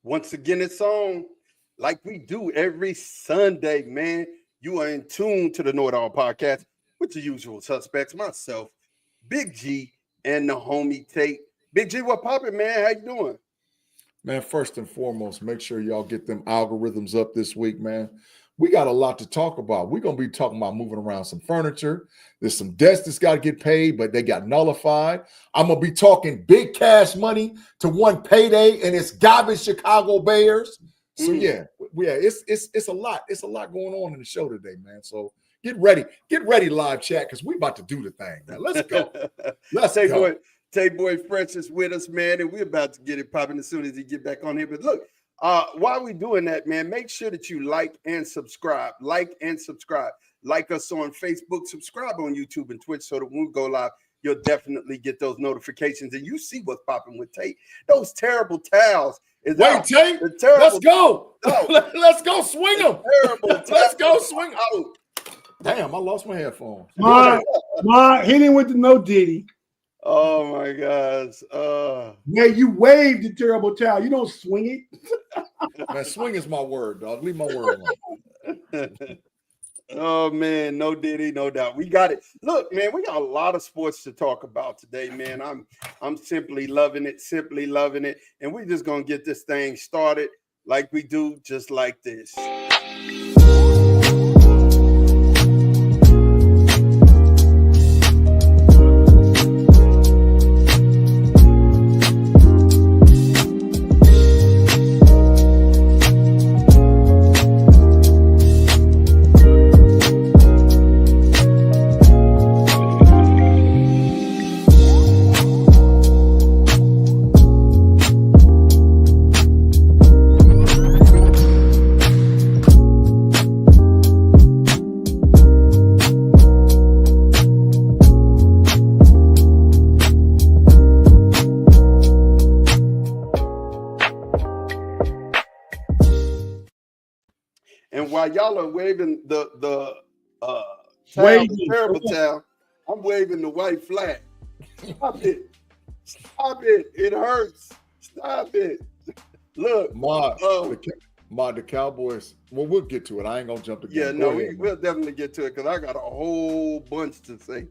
Once again, it's on like we do every Sunday, man. You are in tune to the Know It All podcast with the usual suspects, myself, Big G, and the homie Tate. Big G, what poppin', man? How you doing? Man, first and foremost, make sure y'all get them algorithms up this week, man. We got a lot to talk about. We're going to be talking about moving around some furniture. There's some debts that's got to get paid, but they got nullified. I'm going to be talking big cash money to one payday, and it's garbage Chicago Bears. So, yeah, it's a lot. It's a lot going on in the show today, man. So get ready. Get ready, live chat, because we about to do the thing, man. Let's go. Let's go. Boy Fresh is with us, man, and we're about to get it popping as soon as he get back on here. But look, while we're doing that, man, make sure that you like and subscribe. Like us on Facebook, subscribe on YouTube and Twitch so that when we go live, you'll definitely get those notifications. And you see what's popping with Tate. Those terrible towels. Wait, Tate, let's go. Let's go swing them. Let's go swing them. Damn, I lost my headphones. Ma, hit him with the no Diddy. Oh my gosh. Yeah, you waved the terrible towel. You don't swing it. Man, swing is my word, dog. Leave my word alone. Oh man, no Diddy, no doubt. We got it. Look, man, we got a lot of sports to talk about today, man. I'm simply loving it, and we're just gonna get this thing started like we do, just like this. And while y'all are waving the terrible towel, I'm waving the white flag. Stop it. It hurts. Stop it. Look. The Cowboys. Well, we'll get to it. I ain't going to jump the gun. Yeah, no, we'll definitely get to it because I got a whole bunch to say.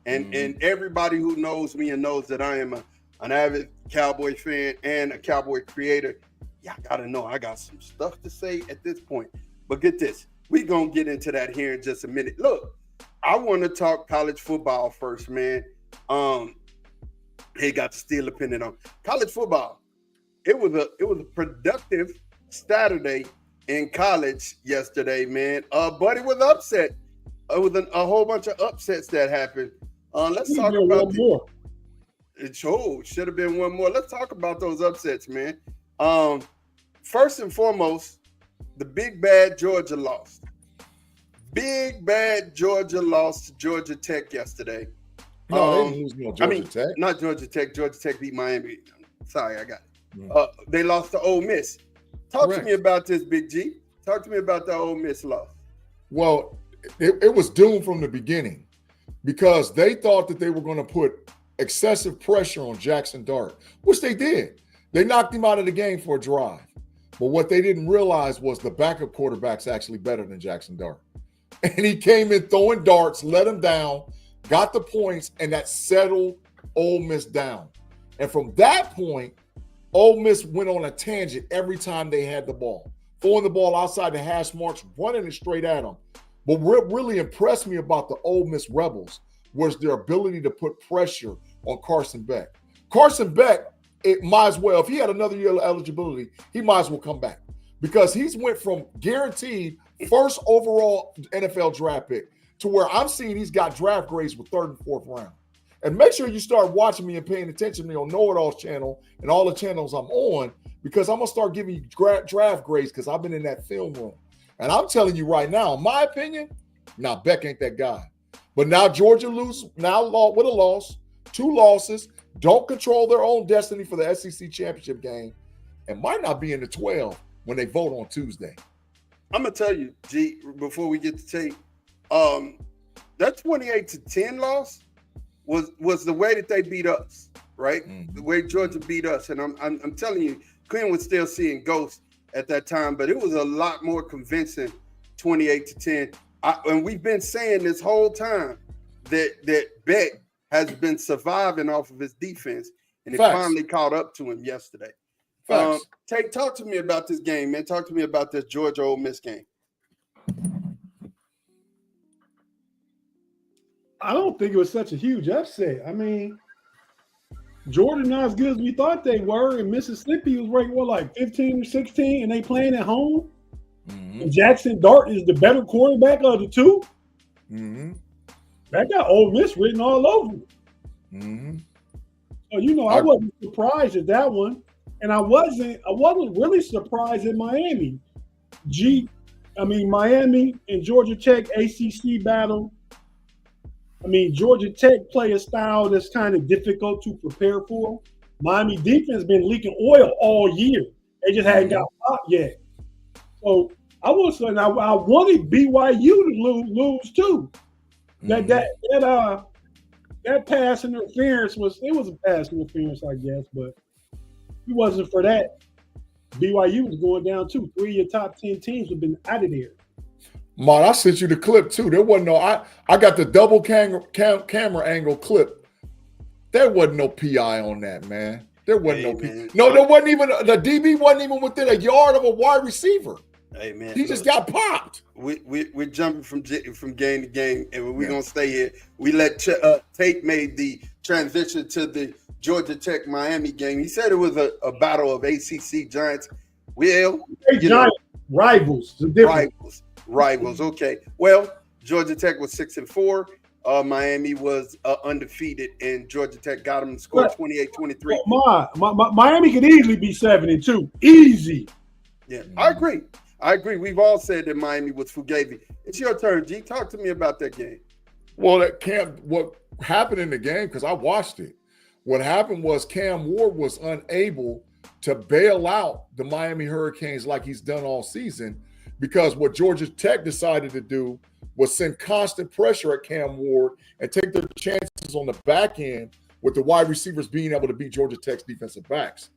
And everybody who knows me and knows that I am an avid Cowboy fan and a Cowboy creator, y'all got to know I got some stuff to say at this point. But get this, we're going to get into that here in just a minute. Look, I want to talk college football first, man. Hey, got to steal a pennant on college football. It was a productive Saturday in college yesterday, man. But it was upset. It was a whole bunch of upsets that happened. Let's talk about one more. It should have been one more. Let's talk about those upsets, man. First and foremost, the big bad Georgia lost. Big bad Georgia lost to Georgia Tech yesterday. No, they didn't lose Georgia Tech. Not Georgia Tech. Georgia Tech beat Miami. Sorry, I got it. They lost to Ole Miss. Talk to me about this, Big G. Talk to me about the Ole Miss loss. Well, it was doomed from the beginning because they thought that they were going to put excessive pressure on Jackson Dart, which they did. They knocked him out of the game for a drive. But what they didn't realize was the backup quarterback's actually better than Jackson Dart. And he came in throwing darts, let him down, got the points, and that settled Ole Miss down. And from that point, Ole Miss went on a tangent every time they had the ball, throwing the ball outside the hash marks, running it straight at them. But what really impressed me about the Ole Miss Rebels was their ability to put pressure on Carson Beck. Carson Beck, it might as well, if he had another year of eligibility, he might as well come back because he's went from guaranteed first overall NFL draft pick to where I'm seeing he's got draft grades with third and fourth round. And make sure you start watching me and paying attention to me on KnoItAllZ channel and all the channels I'm on because I'm going to start giving you draft grades because I've been in that film room. And I'm telling you right now, in my opinion, Beck ain't that guy. But now Georgia with a loss, 2 losses, don't control their own destiny for the SEC championship game, and might not be in the 12 when they vote on Tuesday. I'm going to tell you, G, before we get to tape, that 28-10 loss, was the way that they beat us, right? Mm-hmm. The way Georgia beat us, and I'm telling you, Quinn was still seeing ghosts at that time, but it was a lot more convincing, 28-10. And we've been saying this whole time that Beck has been surviving off of his defense, and it finally caught up to him yesterday. Talk to me about this game, man. Talk to me about this Georgia Ole Miss game. I don't think it was such a huge upset. I mean, Georgia not as good as we thought they were, and Mississippi was ranked like 15 or 16, and they playing at home. Mm-hmm. And Jackson Dart is the better quarterback of the two. Mm-hmm. That got Ole Miss written all over it. Mm-hmm. So I wasn't surprised at that one, and I wasn't really surprised at Miami. Miami and Georgia Tech ACC battle. I mean, Georgia Tech play a style that's kind of difficult to prepare for. Miami defense been leaking oil all year. They just hadn't got popped yet. So I wanted BYU to lose too. That pass interference was a pass interference, I guess, but if it wasn't for that, BYU was going down too. 3 of your top 10 teams have been out of there. Man, I sent you the clip too. There wasn't no. I got the double camera angle clip. There wasn't no PI on that, man. There wasn't no PI. No, there wasn't even the DB wasn't even within a yard of a wide receiver. Hey man, he just got popped. We're jumping from game to game, and we're gonna stay here. We let Tate made the transition to the Georgia Tech Miami game. He said it was a battle of ACC giants. Rivals. Okay. Well, Georgia Tech was 6-4. Miami was undefeated, and Georgia Tech got them and scored 28-23. Miami could easily be 7-2. Easy. Yeah, I agree. We've all said that Miami was fugazi. It's your turn, G. Talk to me about that game. Well, what happened in the game, because I watched it, what happened was Cam Ward was unable to bail out the Miami Hurricanes like he's done all season, because what Georgia Tech decided to do was send constant pressure at Cam Ward and take their chances on the back end with the wide receivers being able to beat Georgia Tech's defensive backs.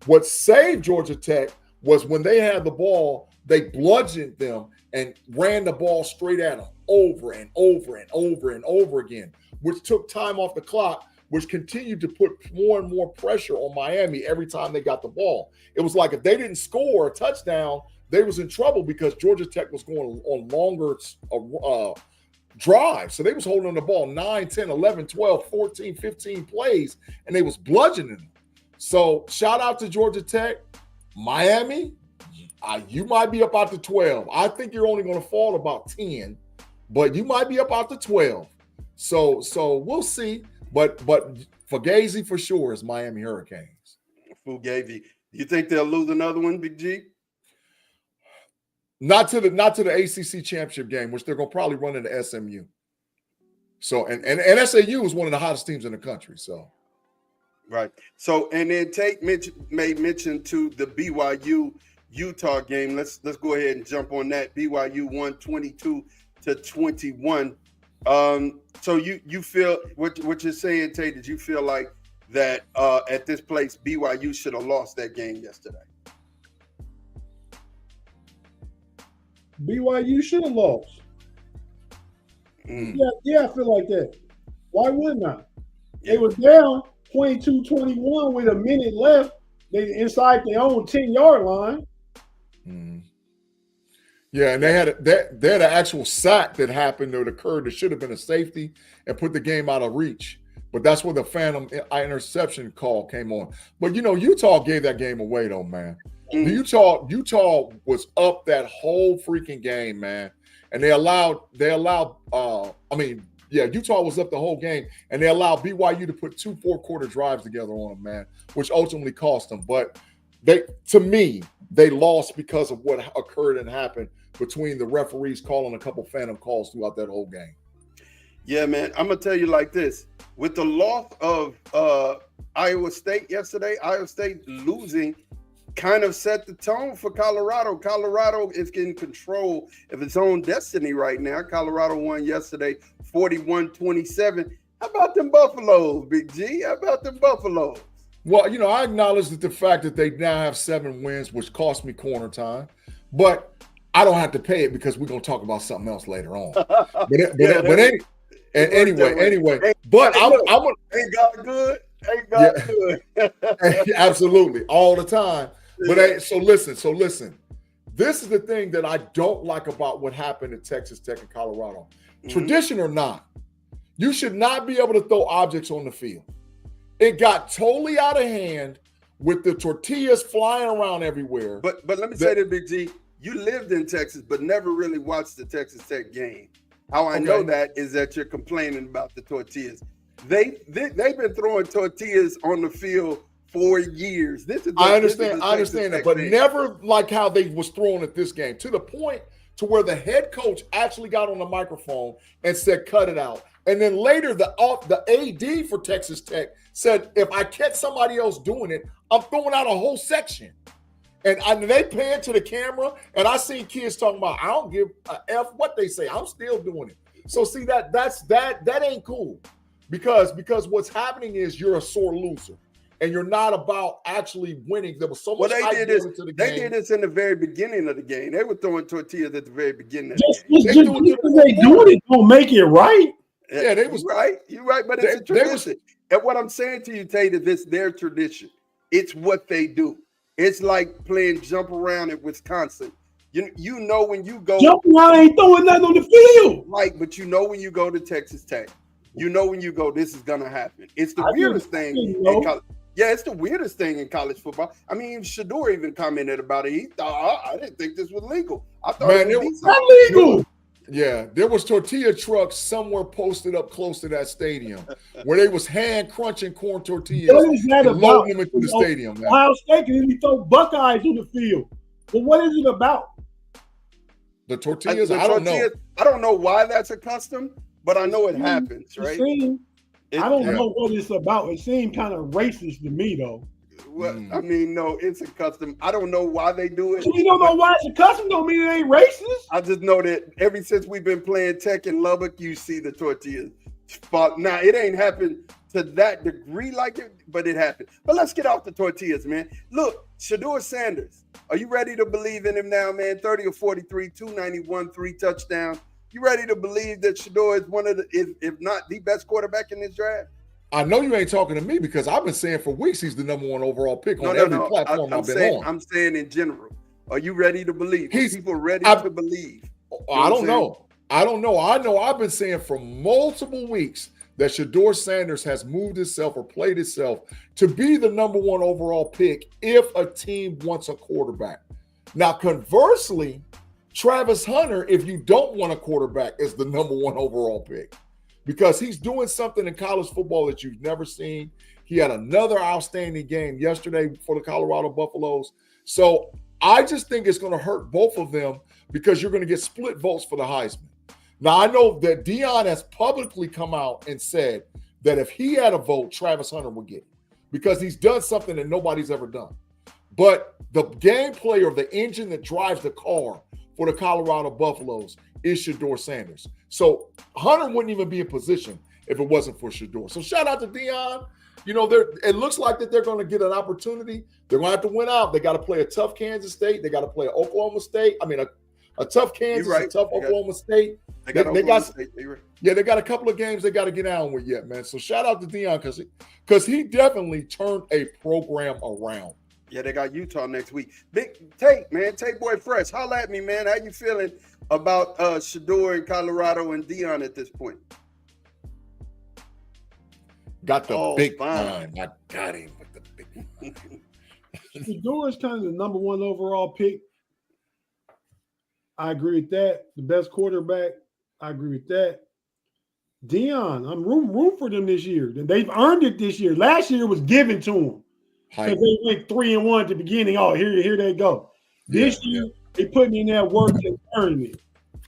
What saved Georgia Tech was when they had the ball, they bludgeoned them and ran the ball straight at them over and over and over and over again, which took time off the clock, which continued to put more and more pressure on Miami every time they got the ball. It was like if they didn't score a touchdown, they was in trouble because Georgia Tech was going on longer drives. So they was holding on the ball 9, 10, 11, 12, 14, 15 plays, and they was bludgeoning them. So shout out to Georgia Tech. Miami, you might be up out to 12. I think you're only going to fall about 10, but you might be up out to 12. So we'll see. But Fugazi for sure is Miami Hurricanes. Fugazi. You think they'll lose another one, Big G? Not to the ACC championship game, which they're going to probably run into SMU. So and SAU is one of the hottest teams in the country. So right. So and then Tate made mention to the BYU Utah game. Let's go ahead and jump on that. BYU won 22-21. So you feel what you're saying, Tate? Did you feel like that at this place BYU should have lost that game yesterday? BYU should have lost. Yeah, I feel like that. Why wouldn't I? They were down 22-21 with a minute left. They inside their own 10-yard line. Yeah, and they had an actual sack that happened that occurred that should have been a safety and put the game out of reach. But that's where the phantom interception call came on. But Utah gave that game away though, man. Utah was up that whole freaking game, man. And Utah was up the whole game, and they allowed BYU to put 2 4-quarter drives together on them, man, which ultimately cost them. But they lost because of what occurred and happened between the referees calling a couple phantom calls throughout that whole game. Yeah, man. I'm going to tell you like this. With the loss of Iowa State yesterday, Iowa State losing kind of set the tone for Colorado. Colorado is in control of its own destiny right now. Colorado won yesterday 41-27. How about them Buffaloes, Big G? How about them Buffaloes? Well, I acknowledge that the fact that they now have 7 wins, which cost me corner time, but I don't have to pay it because we're gonna talk about something else later on. Anyway, but ain't God good? Ain't God good? Absolutely, all the time. But so listen. This is the thing that I don't like about what happened at Texas Tech and Colorado. Mm-hmm. Tradition or not, you should not be able to throw objects on the field. It got totally out of hand with the tortillas flying around everywhere. But let me say this, Big G. You lived in Texas, but never really watched the Texas Tech game. How I know that is that you're complaining about the tortillas. They've been throwing tortillas on the field for years. I understand that, but never like how they was throwing at this game, to the point to where the head coach actually got on the microphone and said, cut it out. And then later the AD for Texas Tech said, if I catch somebody else doing it, I'm throwing out a whole section. And they pan to the camera, and I seen kids talking about, I don't give a F what they say. I'm still doing it. So see, that ain't cool. Because what's happening is you're a sore loser. And you're not about actually winning. There was so much hype into the game. They did this in the very beginning of the game. They were throwing tortillas at the very beginning of the game. They doing it don't make it right. Yeah, they was right. You're right, but it's a tradition. And what I'm saying to you, Tate, is it's their tradition. It's what they do. It's like playing jump around in Wisconsin. You know when you go jump around, ain't throwing nothing on the field. Right, but you know when you go to Texas Tech, you know when you go, this is gonna happen. It's the weirdest thing in college. Yeah, it's the weirdest thing in college football. I mean, Shador even commented about it. He thought, I didn't think this was legal. I thought it was not legal. Yeah, there was tortilla trucks somewhere posted up close to that stadium where they was hand crunching corn tortillas and loading them into the stadium. Man. Ohio State can even throw Buckeyes on the field. But what is it about? The tortillas? I don't know. I don't know why that's a custom, but I know it happens, right? I don't know what it's about. It seemed kind of racist to me, though. Well, I mean, no, it's a custom. I don't know why they do it. You don't know why it's a custom, don't mean it ain't racist. I just know that ever since we've been playing Tech in Lubbock, you see the tortillas. Now, it ain't happened to that degree like it, but it happened. But let's get off the tortillas, man. Look, Shador Sanders, are you ready to believe in him now, man? 30 or 43, 291, 3 touchdowns. You ready to believe that Shador is one of the, if not the best quarterback in this draft? I know you ain't talking to me because I've been saying for weeks he's the #1 overall pick on every platform I've been on. I'm saying in general. Are you ready to believe? People ready to believe? I don't know. I know I've been saying for multiple weeks that Shador Sanders has moved himself or played himself to be the #1 overall pick if a team wants a quarterback. Now, conversely, Travis Hunter, if you don't want a quarterback, is the #1 overall pick because he's doing something in college football that you've never seen. He had another outstanding game yesterday for the Colorado Buffaloes. So I just think it's going to hurt both of them because you're going to get split votes for the Heisman. Now, I know that Deion has publicly come out and said that if he had a vote, Travis Hunter would get it because he's done something that nobody's ever done. But the game player, the engine that drives the car for the Colorado Buffaloes is Shador Sanders. So Hunter wouldn't even be in position if it wasn't for Shador. So shout out to Deion. You know, it looks like that they're going to get an opportunity. They're going to have to win out. They got to play a tough Kansas State. They got to play Oklahoma State. I mean, a tough Kansas, a tough Oklahoma State. They got a couple of games they got to get on with yet, man. So shout out to Deion because he definitely turned a program around. Yeah, they got Utah next week. Big Tate, man. Tate Boy Fresh. Holla at me, man. How you feeling about Shador in Colorado and Deion at this point? Got the big time. I got him with the big time. Shador is kind of the #1 overall pick. I agree with that. The best quarterback. I agree with that. Deion, I'm room for them this year. They've earned it this year. Last year was given to them. Because they went 3-1 at the beginning. Oh, here they go. This year, they putting in that work and earning it.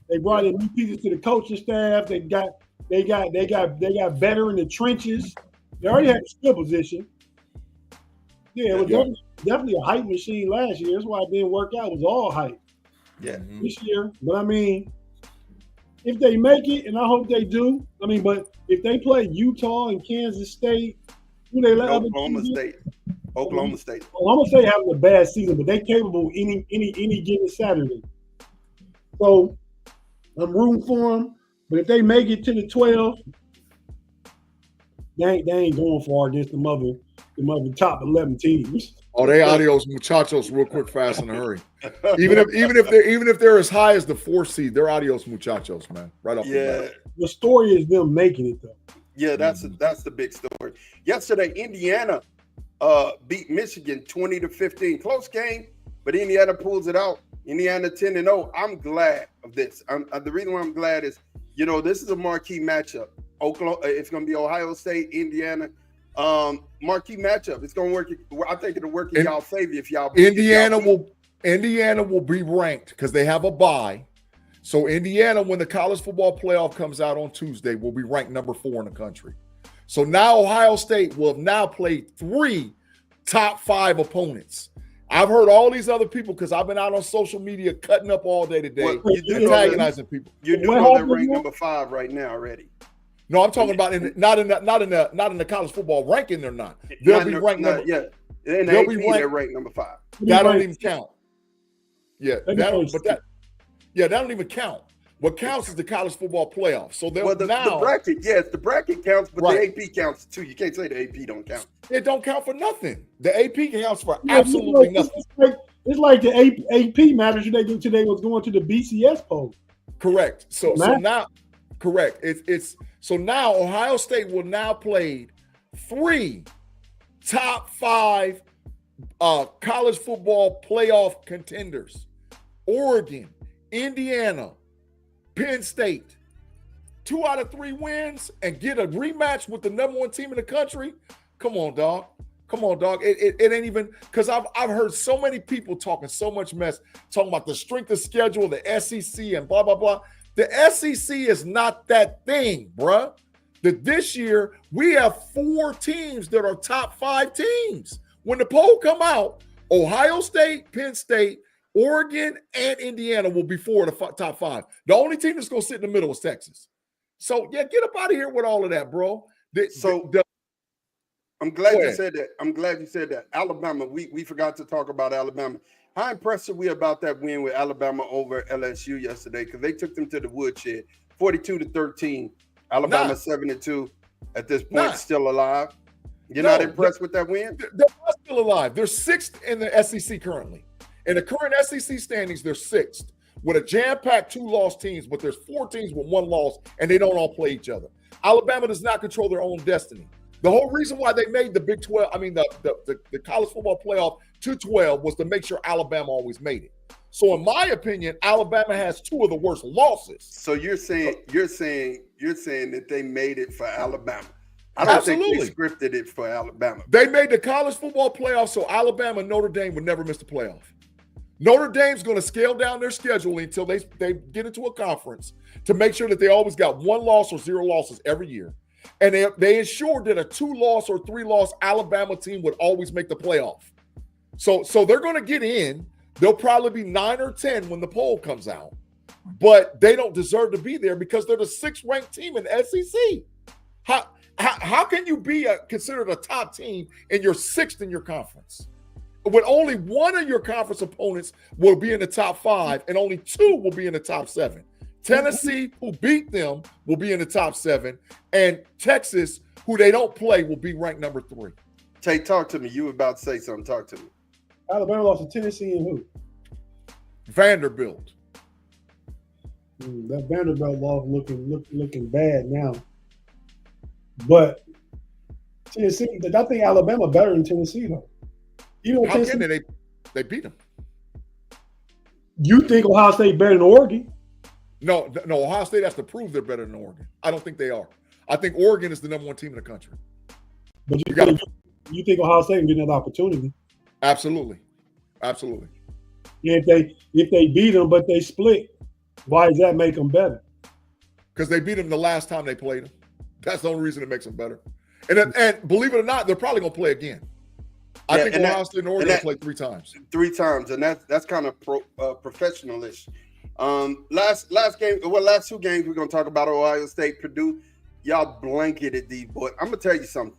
They brought in new pieces to the coaching staff. They got better in the trenches. They already had the skill position. Yeah, it was definitely a hype machine last year. That's why it didn't work out. It was all hype. Yeah. This year, but I mean, if they make it, and I hope they do. I mean, but if they play Utah and Kansas State, who they let Oklahoma State. Oklahoma State. Oklahoma State having a bad season, but they capable any given Saturday. So I'm rooting for them. But if they make it to the 12, they ain't going far against the mother top 11 teams. Oh, they adios muchachos real quick, fast, in a hurry. Even if they're as high as the 4th seed, they're adios muchachos, man. Right off the bat. The story is them making it though. Yeah, that's the big story. Yesterday, Indiana beat Michigan 20-15. Close game, but Indiana pulls it out. Indiana 10-0. I'm glad of this. The reason why I'm glad is, this is a marquee matchup. Oklahoma, it's going to be Ohio State, Indiana. Marquee matchup. It's going to work. I think it'll work in y'all favor if y'all. Indiana will be ranked because they have a bye. So Indiana, when the college football playoff comes out on Tuesday, will be ranked number 4 in the country. So now Ohio State will have now played 3 top 5 opponents. I've heard all these other people because I've been out on social media cutting up all day today, antagonizing people. You do know they're ranked number 5 right now already. No, I'm talking about not in the college football ranking. They're not. They'll be ranked number. Yeah, in the AP, they're ranked number 5. That don't even count. Yeah, that don't even count. What counts is the college football playoff. So the bracket, yes, the bracket counts, but the AP counts too. You can't say the AP don't count. It don't count for nothing. The AP counts for absolutely nothing. It's like the AP matters today was going to the BCS poll. Correct. So now, correct. It's so now Ohio State will now play 3 top 5 college football playoff contenders: Oregon, Indiana, Penn State. 2 out of 3 wins and get a rematch with the number 1 team in the country. Come on, dog. It ain't even, because I've heard so many people talking so much mess, talking about the strength of schedule, the SEC and blah, blah, blah. The SEC is not that thing, bruh. This year, we have 4 teams that are top 5 teams. When the poll come out, Ohio State, Penn State, Oregon, and Indiana will be 4 of the top 5. The only team that's going to sit in the middle is Texas. So, yeah, get up out of here with all of that, bro. I'm glad you said that. Alabama, we forgot to talk about Alabama. How impressed are we about that win with Alabama over LSU yesterday? Because they took them to the woodshed, 42-13. Alabama 7-2 at this point, still alive. You're not impressed with that win? They're not still alive. They're 6th in the SEC currently. In the current SEC standings, they're 6th with a jam-packed 2 lost teams, but there's 4 teams with 1 loss, and they don't all play each other. Alabama does not control their own destiny. The whole reason why they made the Big 12, the college football playoff to 12 was to make sure Alabama always made it. So in my opinion, Alabama has 2 of the worst losses. So you're saying that they made it for Alabama. I don't think they scripted it for Alabama. They made the college football playoff so Alabama and Notre Dame would never miss the playoff. Notre Dame's going to scale down their schedule until they get into a conference to make sure that they always got 1 loss or 0 losses every year. And they ensured that a 2-loss or 3-loss Alabama team would always make the playoff. So they're going to get in. They'll probably be 9 or 10 when the poll comes out. But they don't deserve to be there because they're the 6th ranked team in the SEC. How can you be considered a top team and you're 6th in your conference? When only 1 of your conference opponents will be in the top 5 and only 2 will be in the top 7. Tennessee, who beat them, will be in the top 7. And Texas, who they don't play, will be ranked number 3. Tay, talk to me. You were about to say something. Talk to me. Alabama lost to Tennessee and who? Vanderbilt. That Vanderbilt loss looking bad now. But Tennessee, I think Alabama better than Tennessee, though. How can they beat them? You think Ohio State better than Oregon? No, Ohio State has to prove they're better than Oregon. I don't think they are. I think Oregon is the number 1 team in the country. But you think Ohio State can get another opportunity? Absolutely. Yeah, if they beat them, but they split, why does that make them better? Because they beat them the last time they played them. That's the only reason it makes them better. And believe it or not, they're probably going to play again. I think Ohio State and Oregon play 3 times. 3 times, and that's kind of professionalish. Last game, last two games we're gonna talk about Ohio State, Purdue. Y'all blanketed these boys. I'm gonna tell you something.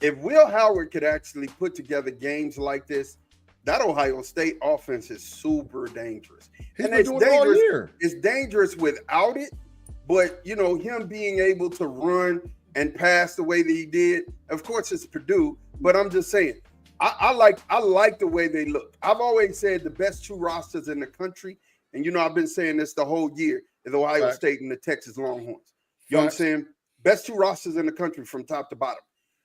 If Will Howard could actually put together games like this, that Ohio State offense is super dangerous. He's been doing it all year. It's dangerous without it, but you know, him being able to run and pass the way that he did, of course it's Purdue, but I'm just saying, I like the way they look. I've always said the best two rosters in the country, and you know, I've been saying this the whole year, is Ohio Facts. State and the Texas Longhorns. You know what I'm saying? Best two rosters in the country from top to bottom.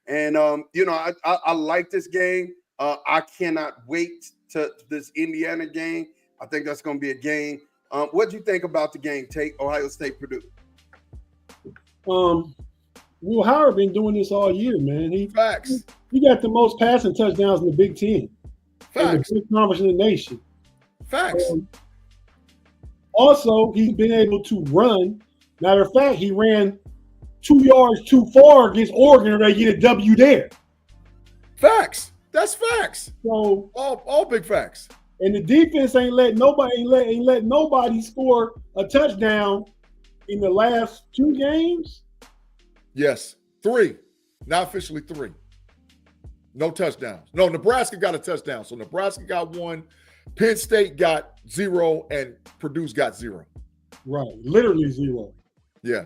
And you know, I like this game. I cannot wait to this Indiana game. I think that's going to be a game. What do you think about the game? Take Ohio State, Purdue. Will Howard been doing this all year, man. He got the most passing touchdowns in the Big Ten. Facts. In the big conference in the nation. Facts. Also, he's been able to run. Matter of fact, he ran 2 yards too far against Oregon, or they get a W there. Facts. That's facts. So all big facts. And the defense ain't let nobody score a touchdown in the last 2 games. Yes, 3. Not officially 3. No touchdowns. No, Nebraska got a touchdown. So Nebraska got 1, Penn State got 0, and Purdue's got 0. Right, literally 0. Yeah.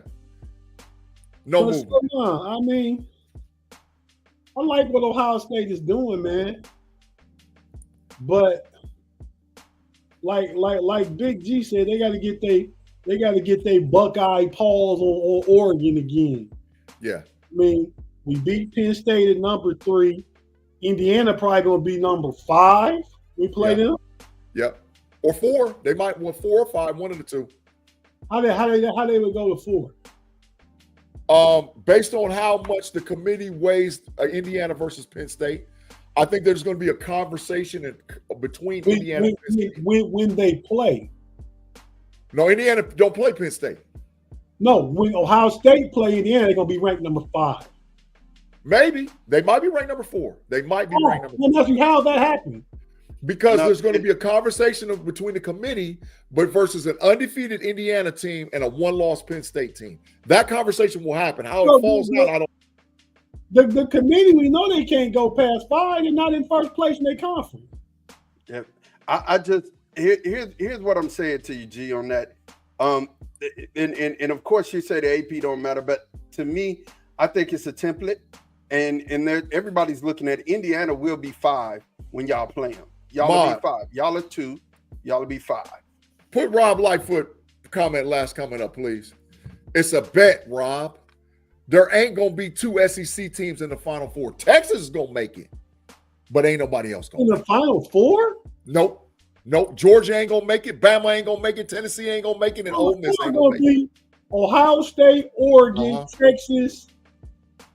No movement. I mean, I like what Ohio State is doing, man. But like Big G said, they got to get they Buckeye paws on Oregon again. Yeah. I mean, we beat Penn State at number 3. Indiana probably gonna be number 5. We play them. Yep. Or 4. They might want 4 or 5, one of the two. How they would go to 4? Based on how much the committee weighs Indiana versus Penn State, I think there's going to be a conversation between Indiana and Penn State. When they play. No, Indiana don't play Penn State. No, when Ohio State play Indiana, they're going to be ranked number 5. Maybe. They might be ranked number 4. They might be ranked number 4. How's that happening? Because there's going to be a conversation between the committee, but versus an undefeated Indiana team and a 1-loss Penn State team. That conversation will happen. How it falls out, I don't. The committee, we know they can't go past 5. They're not in first place in their conference. Yeah, I just here's what I'm saying to you, G, on that. And of course you say the AP don't matter, but to me, I think it's a template, and everybody's looking at Indiana will be 5 when y'all play them. Y'all will be 5. Y'all are 2. Y'all will be 5. Put Rob Lightfoot last comment up, please. It's a bet, Rob. There ain't going to be 2 SEC teams in the Final Four. Texas is going to make it, but ain't nobody else going to. In the Final Four? Nope. Georgia ain't going to make it. Bama ain't going to make it. Tennessee ain't going to make it. And Ole Miss ain't going to make it. Ohio State, Oregon, Texas,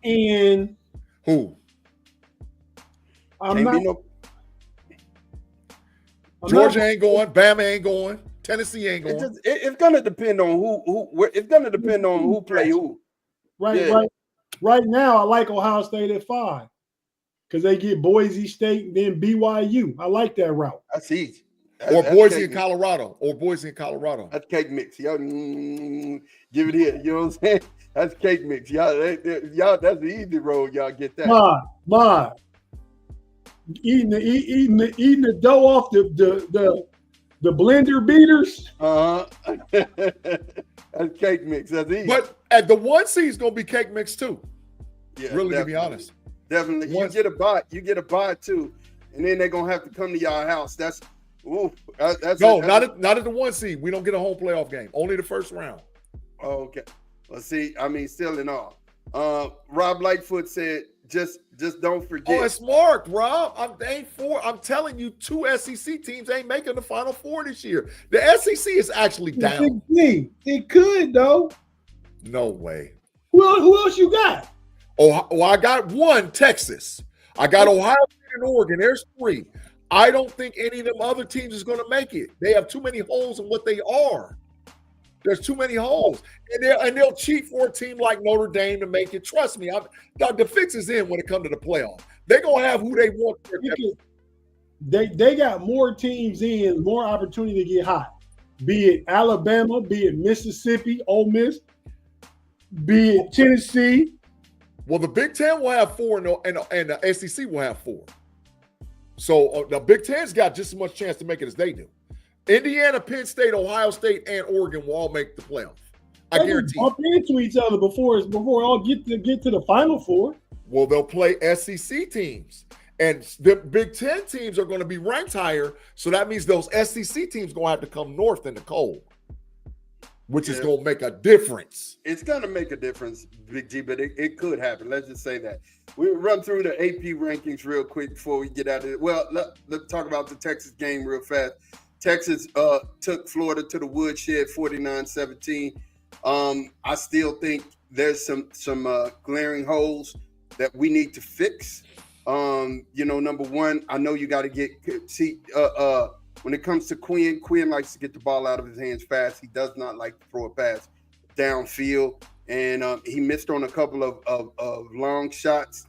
and who? Georgia ain't going. Bama ain't going. Tennessee ain't going. It's going to depend on who. It's going to depend on who play who. Right now, I like Ohio State at 5 because they get Boise State and then BYU. I like that route. That's easy. That's Boise in Colorado. Or Boise in Colorado. That's cake mix. Y'all give it here. You know what I'm saying? That's cake mix. Y'all, that's the easy road. Y'all get that. Ma. Eating the dough off the blender beaters. That's cake mix. That's easy. But at the 1 seed is gonna be cake mix too. Yeah, really, to be honest. Definitely. You get a buy too, and then they're gonna have to come to y'all house. Not at the 1 seed. We don't get a home playoff game. Only the first round. Okay. Well, see, I mean, still in all. Rob Lightfoot said, just don't forget. Oh, it's marked, Rob. I'm telling you, 2 SEC teams ain't making the Final Four this year. The SEC is actually down. It could, though. No way. Who else you got? I got 1, Texas. I got Ohio State and Oregon. There's 3. I don't think any of them other teams is going to make it. They have too many holes in what they are. There's too many holes. And they'll cheat for a team like Notre Dame to make it. Trust me, the fix is in when it comes to the playoff. They're going to have who they want. They got more teams in, more opportunity to get hot. be it Alabama, be it Mississippi, Ole Miss, be it Tennessee. Well, the Big Ten will have 4, and the SEC will have 4. So the Big Ten's got just as much chance to make it as they do. Indiana, Penn State, Ohio State, and Oregon will all make the playoff. I guarantee. Bump into each other before all get to the Final Four. Well, they'll play SEC teams, and the Big Ten teams are going to be ranked higher. So that means those SEC teams going to have to come north in the cold, which is going to make a difference. It's going to make a difference, Big G, but it could happen. Let's just say that. We'll run through the AP rankings real quick before we get out of it. Well, let's talk about the Texas game real fast. Texas took Florida to the woodshed 49-17. I still think there's some glaring holes that we need to fix. Number one, I know you got to when it comes to Quinn likes to get the ball out of his hands fast. He does not like to throw a pass downfield, and he missed on a couple of long shots.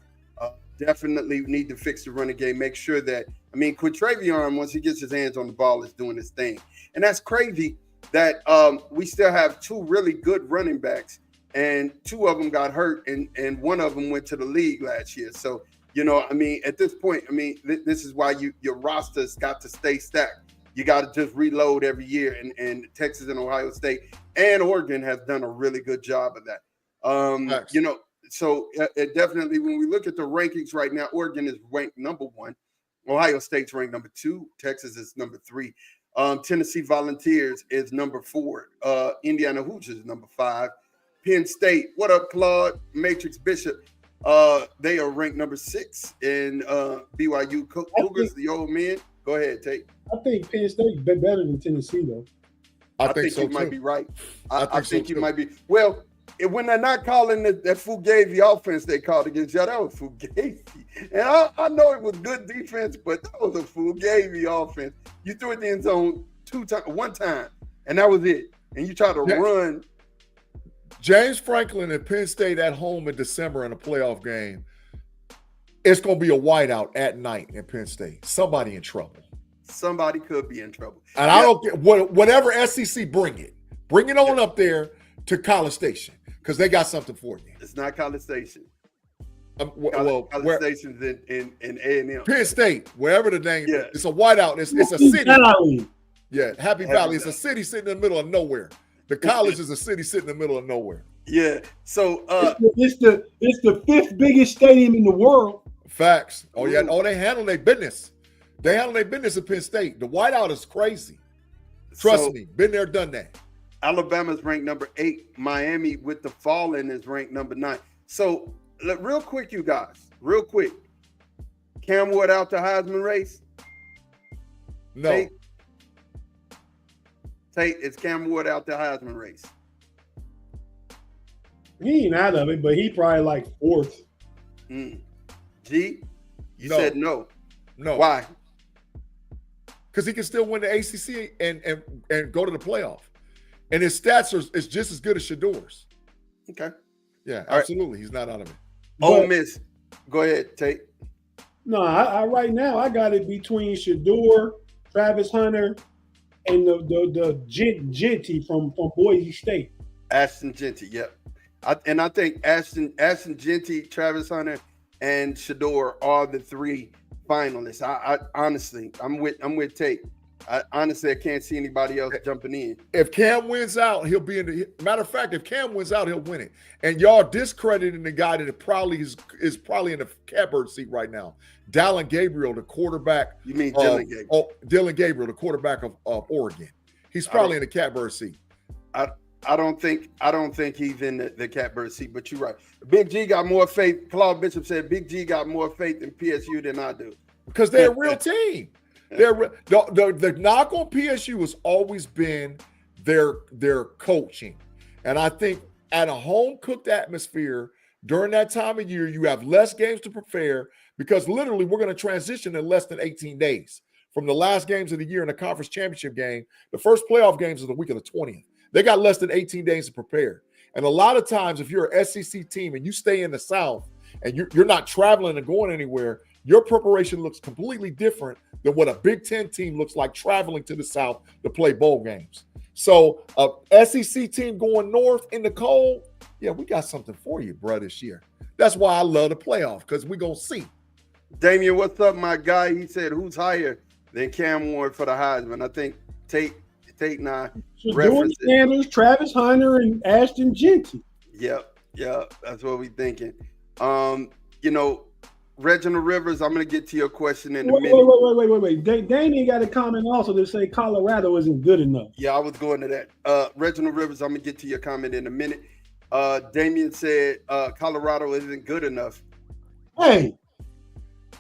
Definitely need to fix the running game. Make sure that, Quintravion, once he gets his hands on the ball, is doing his thing. And that's crazy that we still have 2 really good running backs, and 2 of them got hurt, and one of them went to the league last year. So, at this point, this is why your roster's got to stay stacked. You got to just reload every year, and Texas and Ohio State and Oregon have done a really good job of that. So definitely when we look at the rankings right now, Oregon is ranked number 1. Ohio State's ranked number 2. Texas is number 3. Tennessee Volunteers is number 4. Indiana Hoosiers is number 5. Penn State, what up, Claude? Matrix Bishop. They are ranked number 6. And BYU Cougars, the old men. Go ahead, Tate. I think Penn State better than Tennessee, though. I think so you might be right. I think you might be. Well, when they're not calling that Fugazi offense they called against y'all, that was Fugazi. And I know it was good defense, but that was a Fugazi offense. You threw it in the end zone one time, and that was it. And you tried to run. James Franklin and Penn State at home in December in a playoff game. It's going to be a whiteout at night in Penn State. Somebody in trouble. Somebody could be in trouble. And I don't get whatever SEC bring it on up there to College Station, because they got something for you. It's not College Station. College Station's in A&M. Penn State, wherever the name is. It's a whiteout. It's a city. Valley. Yeah, Happy Valley. It's a city sitting in the middle of nowhere. The college is a city sitting in the middle of nowhere. Yeah. So it's the 5th biggest stadium in the world. Facts. Oh, yeah. Oh, they handle their business. They handle their business at Penn State. The whiteout is crazy. Trust me. Been there, done that. Alabama's ranked number 8. Miami with the Fallen is ranked number 9. So, real quick, you guys. Real quick. Cam Ward out the Heisman race? No. Tate, is Cam Ward out the Heisman race? He ain't out of it, but he probably like 4th. G, you said no. No. Why? Because he can still win the ACC and go to the playoff. And his stats is just as good as Shador's. Okay. Yeah, absolutely. Right. He's not out of it. Ole Miss. Go ahead, Tate. No, I right now I got it between Shador, Travis Hunter, and the Genty from Boise State. Ashton Genty, yep. I think Ashton Genty, Travis Hunter, and Shador are the 3 finalists. I honestly, I'm with Tate. I can't see anybody else jumping in. If Cam wins out, he'll be in the – matter of fact, if Cam wins out, he'll win it. And y'all discrediting the guy that probably is probably in the catbird seat right now. Dallin Gabriel, the quarterback. You mean Dillon Gabriel? Oh, Dillon Gabriel, the quarterback of Oregon. He's probably in the catbird seat. I don't think he's in the catbird seat, but you're right. Big G got more faith. Claude Bishop said Big G got more faith in PSU than I do. Because they're a real team. The knock on PSU has always been their coaching. And I think at a home-cooked atmosphere, during that time of year, you have less games to prepare because literally we're going to transition in less than 18 days. From the last games of the year in the conference championship game, the first playoff games are the week of the 20th. They got less than 18 days to prepare. And a lot of times, if you're an SEC team and you stay in the South and you're not traveling and going anywhere, your preparation looks completely different than what a Big Ten team looks like traveling to the South to play bowl games. So, SEC team going north in the cold, yeah, we got something for you, bro, this year. That's why I love the playoff, because we're going to see. Damian, what's up, my guy? He said, who's higher than Cam Warren for the Heisman? I think Tate and I referenced it. Sanders, Travis Hunter, and Ashton Jeanty. Yep, that's what we thinking. Reginald Rivers, I'm going to get to your question in a minute. Wait. Damian got a comment also to say Colorado isn't good enough. Yeah, I was going to that. Reginald Rivers, I'm going to get to your comment in a minute. Damian said Colorado isn't good enough. Hey,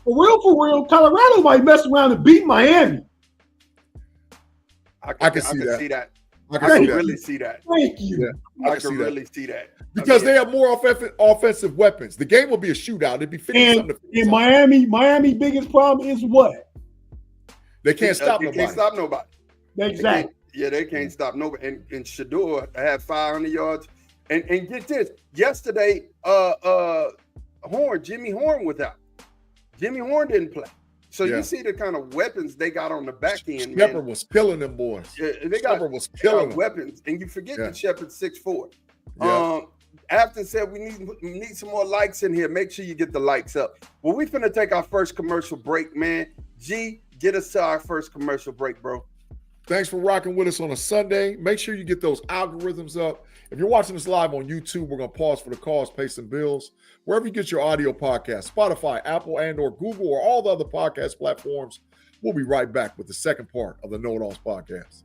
for real, Colorado might mess around and beat Miami. I can see that. I can really see that. Thank you. Yeah, I can really see that. Because they have more offensive weapons. The game will be a shootout. It'd be 50-something. In Miami biggest problem is what? They can't stop nobody. They can't stop nobody. Exactly. They can't stop nobody. And Shador had 500 yards. And get this. Yesterday, Jimmy Horn was out. Jimmy Horn didn't play. So you see the kind of weapons they got on the back end. Shepard was killing them boys. Yeah, they got weapons. And you forget that Shepard's 6'4". Yeah. After said we need some more likes in here. Make sure you get the likes up. Well, we finna take our first commercial break, man. G, get us to our first commercial break, bro. Thanks for rocking with us on a Sunday. Make sure you get those algorithms up. If you're watching this live on YouTube, we're going to pause for the calls, pay some bills. Wherever you get your audio podcast, Spotify, Apple, and or Google, or all the other podcast platforms, we'll be right back with the second part of the KnoItAllZ podcast.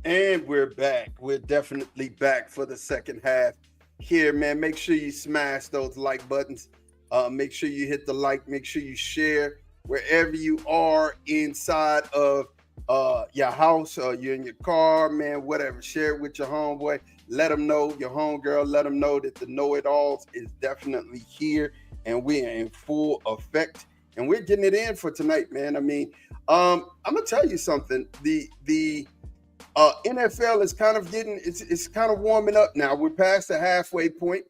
And we're back. We're definitely back for the second half here, man. Make sure you smash those like buttons. Make sure you hit the like. Make sure you share wherever you are inside of your house or you're in your car, man, whatever. Share it with your homeboy. Let them know, your homegirl, let them know that the KnoItAllZ is definitely here and we are in full effect. And we're getting it in for tonight, man. I mean, I'm going to tell you something. The NFL is kind of it's kind of warming up now. We're past the halfway point.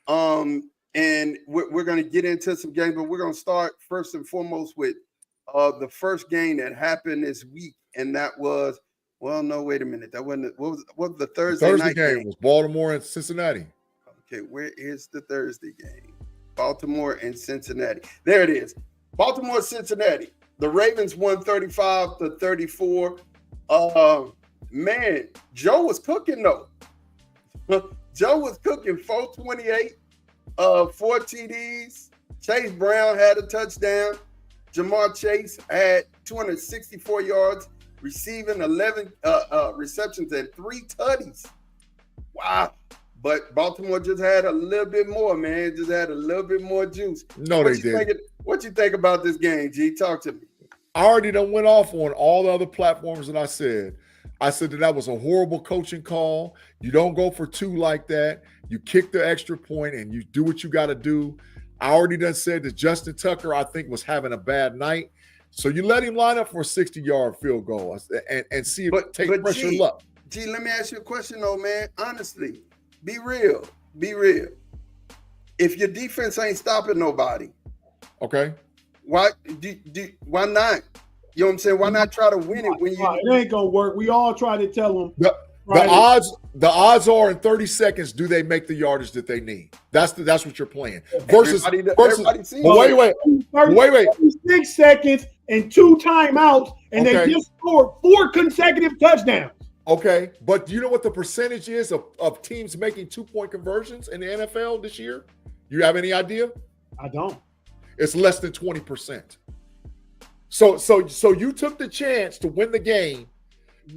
And we're going to get into some games, but we're going to start first and foremost with the first game that happened this week. And that was, wait a minute. That wasn't, what was the Thursday night game? Was Baltimore and Cincinnati. Okay, where is the Thursday game? Baltimore and Cincinnati. There it is. Baltimore, Cincinnati. The Ravens won 35-34. Man, Joe was cooking though. Joe was cooking 428, 4 TDs. Chase Brown had a touchdown. Jamar Chase had 264 yards, receiving 11 receptions and 3 tutties. Wow. But Baltimore just had a little bit more, man. Just had a little bit more juice. No, they did. What you think about this game, G? Talk to me. I already done went off on all the other platforms that I said. I said that was a horrible coaching call. You don't go for 2 like that. You kick the extra point and you do what you got to do. I already done said that Justin Tucker, I think, was having a bad night. So you let him line up for a 60-yard field goal and see if take pressure up. G, let me ask you a question, though, man. Honestly, be real. Be real. If your defense ain't stopping nobody, okay, why not? You know what I'm saying? Why not try to win it when you? It ain't gonna work. We all try to tell them. The odds are in 30 seconds. Do they make the yardage that they need? That's what you're playing. Versus wait. 36 seconds and 2 timeouts, and they just scored 4 consecutive touchdowns. Okay, but do you know what the percentage is of teams making 2-point conversions in the NFL this year? You have any idea? I don't. It's less than 20%. So you took the chance to win the game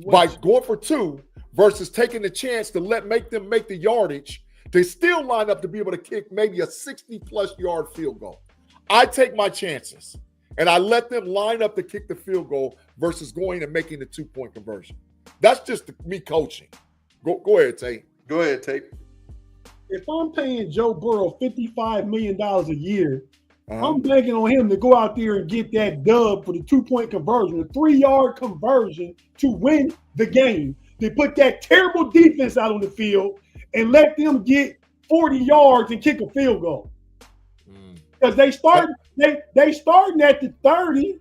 by going for 2 versus taking the chance to make them make the yardage. They still line up to be able to kick maybe a 60-plus yard field goal. I take my chances, and I let them line up to kick the field goal versus going and making the 2-point conversion. That's just me coaching. Go ahead, Tate. Go ahead, Tate. If I'm paying Joe Burrow $55 million a year I'm banking on him to go out there and get that dub for the 2-point conversion, the 3-yard conversion to win the game. They put that terrible defense out on the field and let them get 40 yards and kick a field goal. Because they starting at the 30.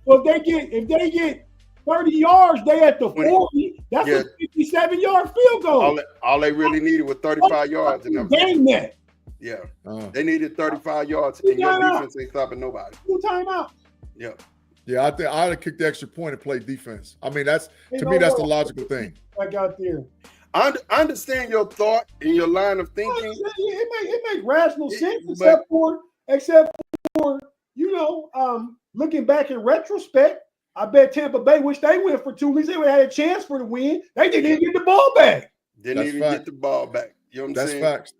So if they get 30 yards, they at the 40. That's a 57-yard field goal. All they really needed was 35 yards. Game that. Yeah. They needed 35 yards, and your defense ain't stopping nobody. Full timeout. Yeah. Yeah, I think I'd have kicked the extra point and played defense. I mean, that's the logical thing. Back out there. I understand your thought and your line of thinking. It makes rational sense, except for looking back in retrospect. I bet Tampa Bay, which they went for 2 weeks, they would have had a chance for the win. They didn't even get the ball back. Get the ball back. You know what I'm saying? That's facts.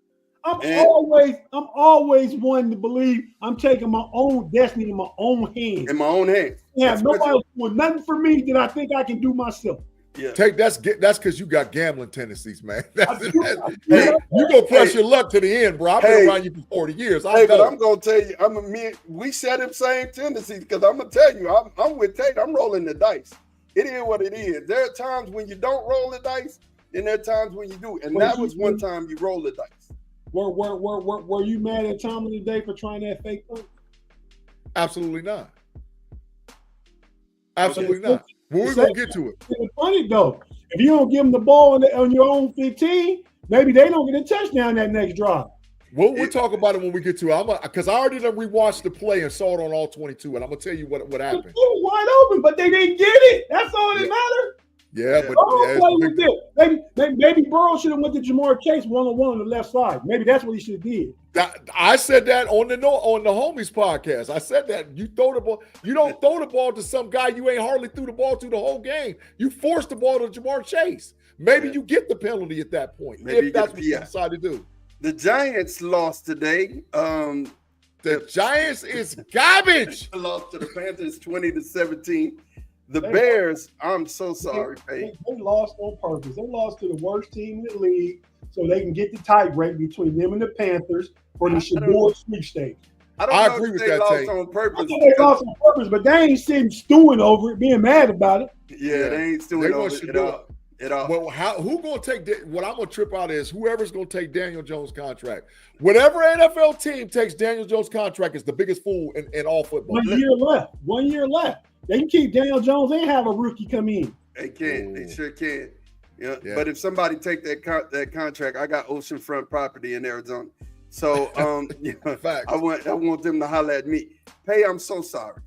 I'm always one to believe I'm taking my own destiny in my own hands. Yeah, nobody's doing nothing for me that I think I can do myself. Yeah. That's because you got gambling tendencies, man. You gonna press your luck to the end, bro. I've been around you for 40 years. But I'm gonna tell you, we share them same tendencies because I'm gonna tell you, I'm with Tate. I'm rolling the dice. It is what it is. There are times when you don't roll the dice, and there are times when you do. And that was one time you roll the dice. Were you mad at Tomlin today for trying that fake punt? Absolutely not. Absolutely not. Well, we're going to get to it. It's funny, though. If you don't give them the ball on your own 15, maybe they don't get a touchdown that next drive. We'll talk about it when we get to it. Because I already done rewatched the play and saw it on all 22, and I'm going to tell you what happened. It was wide open, but they didn't get it. That's all that mattered. Yeah, but maybe Burrow should have went to Jamar Chase one-on-one on the left side. Maybe that's what he should have did. I said that on the Homies podcast. I said that you throw the ball. You don't throw the ball to some guy you ain't hardly threw the ball to the whole game. You force the ball to Jamar Chase. Maybe you get the penalty at that point. Maybe if that's what you decide to do. The Giants lost today. The Giants is garbage. Lost to the Panthers 20-17. The Bears, I'm so sorry, they lost on purpose. They lost to the worst team in the league so they can get the tiebreak between them and the Panthers for the Shador sweepstakes. I agree with that, Tate. On purpose. They lost on purpose, but they ain't sitting stewing over it, being mad about it. Yeah, they ain't stewing over it at all. Well, who gonna take what I'm gonna trip out is whoever's gonna take Daniel Jones' contract. Whatever NFL team takes Daniel Jones' contract is the biggest fool in all football. 1 year left. They can keep Daniel Jones and have a rookie come in. They can. They sure can. Yeah. But if somebody take that contract, I got oceanfront property in Arizona. So I want them to holler at me. Hey, I'm so sorry.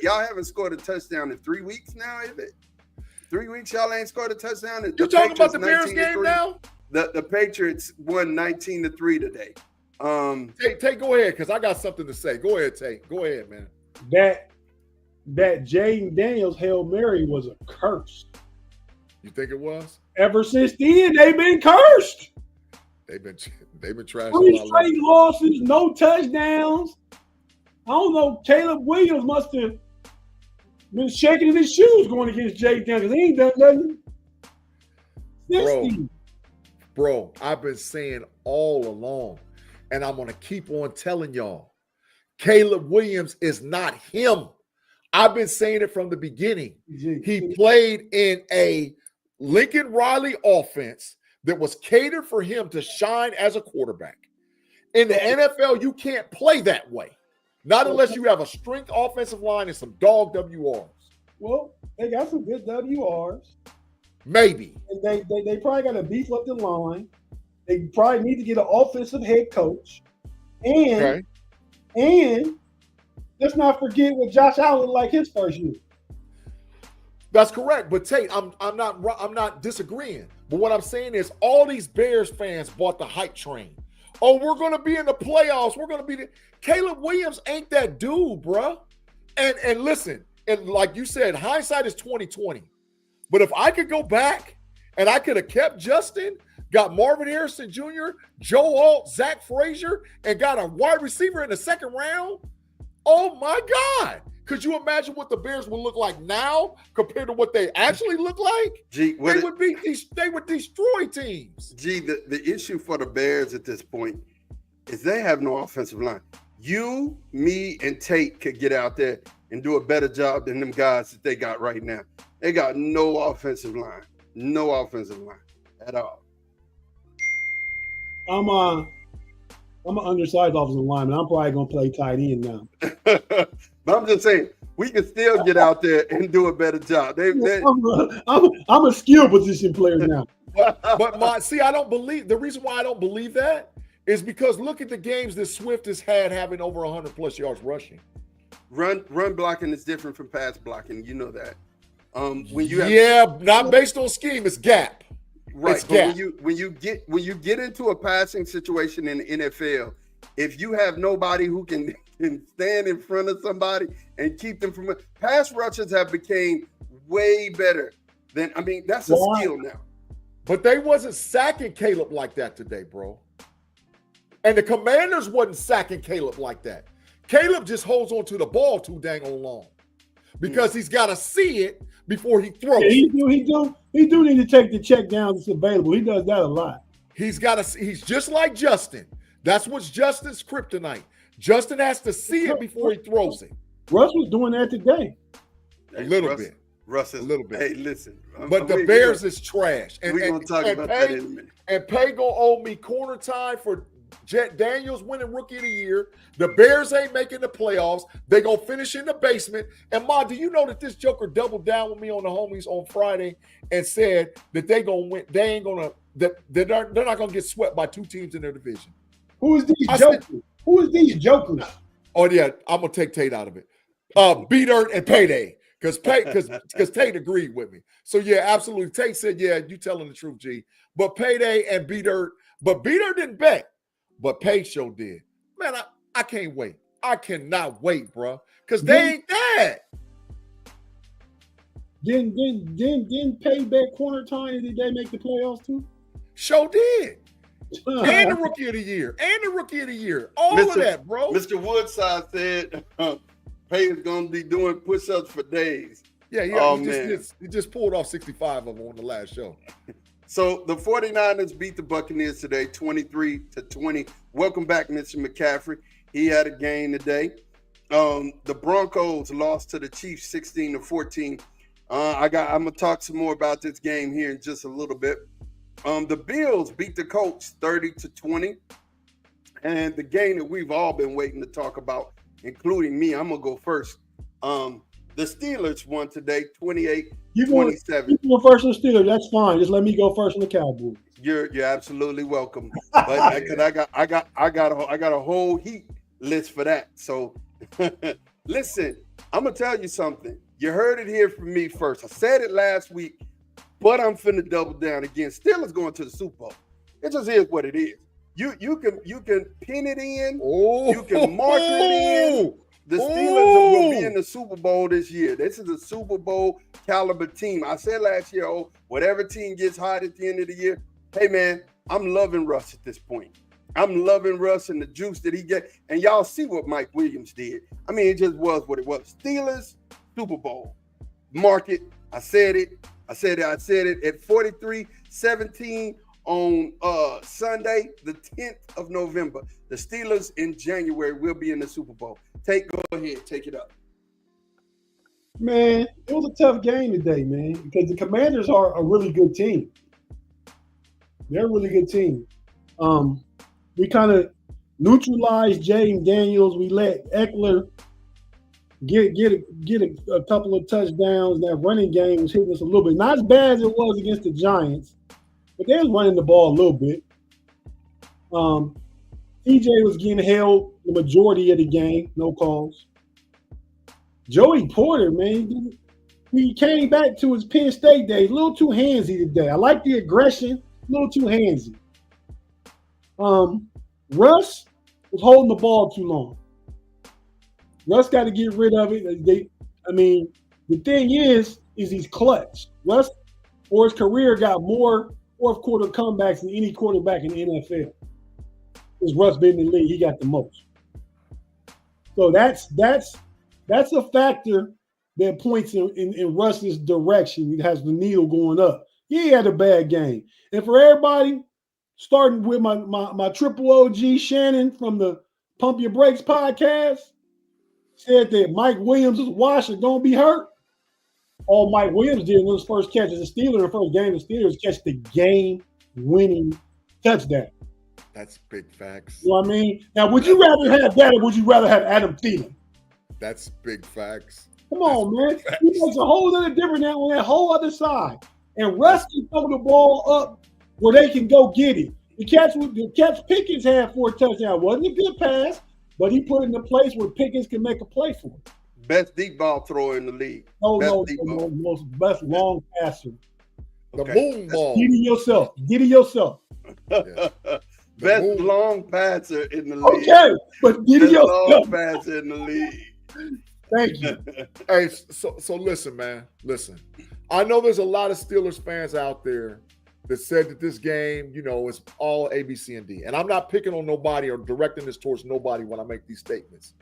Y'all haven't scored a touchdown in 3 weeks now, is it? 3 weeks y'all ain't scored a touchdown. You talking about the Bears game now? The Patriots won 19-3 today. Tate, go ahead, because I got something to say. Go ahead, Tate. Go ahead, man. That Jaden Daniels Hail Mary was a curse. You think it was? Ever since then, they've been cursed. They've been trashed. 3 straight losses, no touchdowns. I don't know. Caleb Williams must have been shaking in his shoes going against Jaden Daniels. He ain't done nothing. Bro, I've been saying all along, and I'm going to keep on telling y'all, Caleb Williams is not him. I've been saying it from the beginning. He played in a Lincoln Riley offense that was catered for him to shine as a quarterback. In the NFL, you can't play that way. Not unless you have a strength offensive line and some dog WRs. Well, they got some good WRs. Maybe. And they probably got to beef up the line. They probably need to get an offensive head coach. And let's not forget what Josh Allen like his first year. That's correct. But Tate, I'm not disagreeing. But what I'm saying is all these Bears fans bought the hype train. Oh, we're going to be in the playoffs. We're going to be Caleb Williams ain't that dude, bro. And listen, and like you said, hindsight is 20/20. But if I could go back and I could have kept Justin, got Marvin Harrison Jr., Joe Alt, Zach Frazier, and got a wide receiver in the second round, oh my God. Could you imagine what the Bears would look like now compared to what they actually look like? They would destroy teams. The issue for the Bears at this point is they have no offensive line. You, me, and Tate could get out there and do a better job than them guys that they got right now. They got no offensive line at all. I'm an undersized offensive lineman. I'm probably gonna play tight end now. But I'm just saying, we can still get out there and do a better job. I'm a skill position player now. But I don't believe the reason why I don't believe that is because look at the games that Swift has had having over 100 plus yards rushing. Run blocking is different from pass blocking. You know that. Not based on scheme. It's gap. Right. It's but gap. when you get into a passing situation in the NFL, if you have nobody who can stand in front of somebody and keep them from pass rushers have became way better than that's a skill now. But they wasn't sacking Caleb like that today, bro. And the Commanders wasn't sacking Caleb like that. Caleb just holds on to the ball too dang on long because he's got to see it before he throws. Yeah, he do need to take the check down that's available. He does that a lot. He's just like Justin. That's what's Justin's kryptonite. Justin has to see it before he throws it. Russ was doing that today. A little bit. Russ is a little bit. Hey, listen. But the Bears is trash. We're going to talk about that in a minute. And Pay gonna owe me corner time for Jet Daniels winning Rookie of the Year. The Bears ain't making the playoffs. They gonna finish in the basement. And Ma, do you know that this joker doubled down with me on the homies on Friday and said that they gonna win? They ain't gonna. They're not gonna get swept by two teams in their division. Who is these jokers? Who is these jokers? Oh yeah, I'm gonna take Tate out of it. B Dirt and Payday. Because Tate agreed with me. So yeah, absolutely. Tate said, yeah, you telling the truth, G. But Payday and B Dirt, but B Dirt didn't bet. But Pay Show did. Man, I can't wait. I cannot wait, bro. Because they ain't that. Didn't Pay bet corner time? Did they make the playoffs too? Show did. And the Rookie of the Year. All of that, bro. Mr. Woodside said Pay is going to be doing push-ups for days. Yeah. He just pulled off 65 of them on the last show. So the 49ers beat the Buccaneers today, 23-20. Welcome back, Mr. McCaffrey. He had a game today. The Broncos lost to the Chiefs 16-14. I'm gonna talk some more about this game here in just a little bit. The Bills beat the Colts 30-20. And the game that we've all been waiting to talk about, including me, I'm gonna go first. The Steelers won today, 28-27. You going first on the Steelers? That's fine. Just let me go first on the Cowboys. You're absolutely welcome. But because I got a whole heat list for that. So listen, I'm gonna tell you something. You heard it here from me first. I said it last week, but I'm finna double down again. Steelers going to the Super Bowl. It just is what it is. You can pin it in. You can mark it in. The Steelers will be in the Super Bowl this year. This is a Super Bowl caliber team. I said last year, whatever team gets hot at the end of the year, hey, man, I'm loving Russ at this point. I'm loving Russ and the juice that he get. And y'all see what Mike Williams did. I mean, it just was what it was. Steelers, Super Bowl. Mark it. I said it at 43-17 on Sunday, the 10th of November. The Steelers in January will be in the Super Bowl. Go ahead, take it up. Man, it was a tough game today, man, because the Commanders are a really good team. They're a really good team. We kind of neutralized Jaden Daniels. We let Eckler get a couple of touchdowns. That running game was hitting us a little bit. Not as bad as it was against the Giants, but they was running the ball a little bit. TJ was getting held the majority of the game, no calls. Joey Porter, man, he came back to his Penn State days. A little too handsy today. I like the aggression, a little too handsy. Russ was holding the ball too long. Russ got to get rid of it. The thing is he's clutch. Russ, for his career, got more fourth quarter comebacks than any quarterback in the NFL. Because Russ been in the league, he got the most. So that's a factor that points in Russ's direction. It has the needle going up. He had a bad game. And for everybody, starting with my triple OG Shannon from the Pump Your Brakes podcast said that Mike Williams is washed and gonna be hurt. All Mike Williams did was his first catch as a Steeler, the first game of the Steelers, catch the game-winning touchdown. That's big facts. You know what I mean? Now, would you rather have that or would you rather have Adam Thielen? That's big facts. Come on, man. He makes a whole other difference now on that whole other side. And Russ can throw the ball up where they can go get it. The catch Pickens had for a touchdown. Wasn't a good pass, but he put it in a place where Pickens can make a play for it. Best deep ball thrower in the league. Best long passer. The boom ball. Get it yourself. Yeah. Best long passer in the league. Okay, but get it yourself. Long passer in the league. Thank you. Hey, so listen, man. Listen. I know there's a lot of Steelers fans out there that said that this game, is all A, B, C, and D. And I'm not picking on nobody or directing this towards nobody when I make these statements.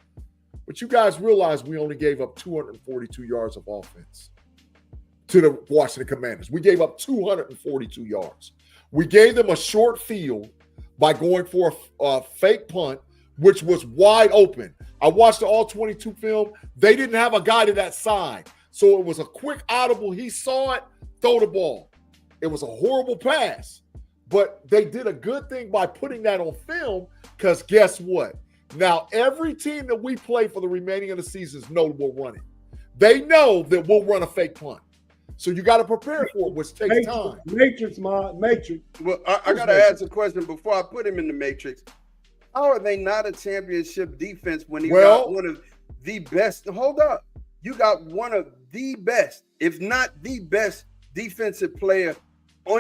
But you guys realize we only gave up 242 yards of offense to the Washington Commanders. We gave up 242 yards. We gave them a short field by going for a fake punt, which was wide open. I watched the all-22 film. They didn't have a guy to that side. So it was a quick audible. He saw it, throw the ball. It was a horrible pass. But they did a good thing by putting that on film because guess what? Now, every team that we play for the remaining of the seasons know we'll run it. They know that we'll run a fake punt. So you got to prepare for it, which takes time. Matrix. Well, I got to ask a question before I put him in the Matrix. How are they not a championship defense when you got one of the best? Hold up. You got one of the best, if not the best defensive player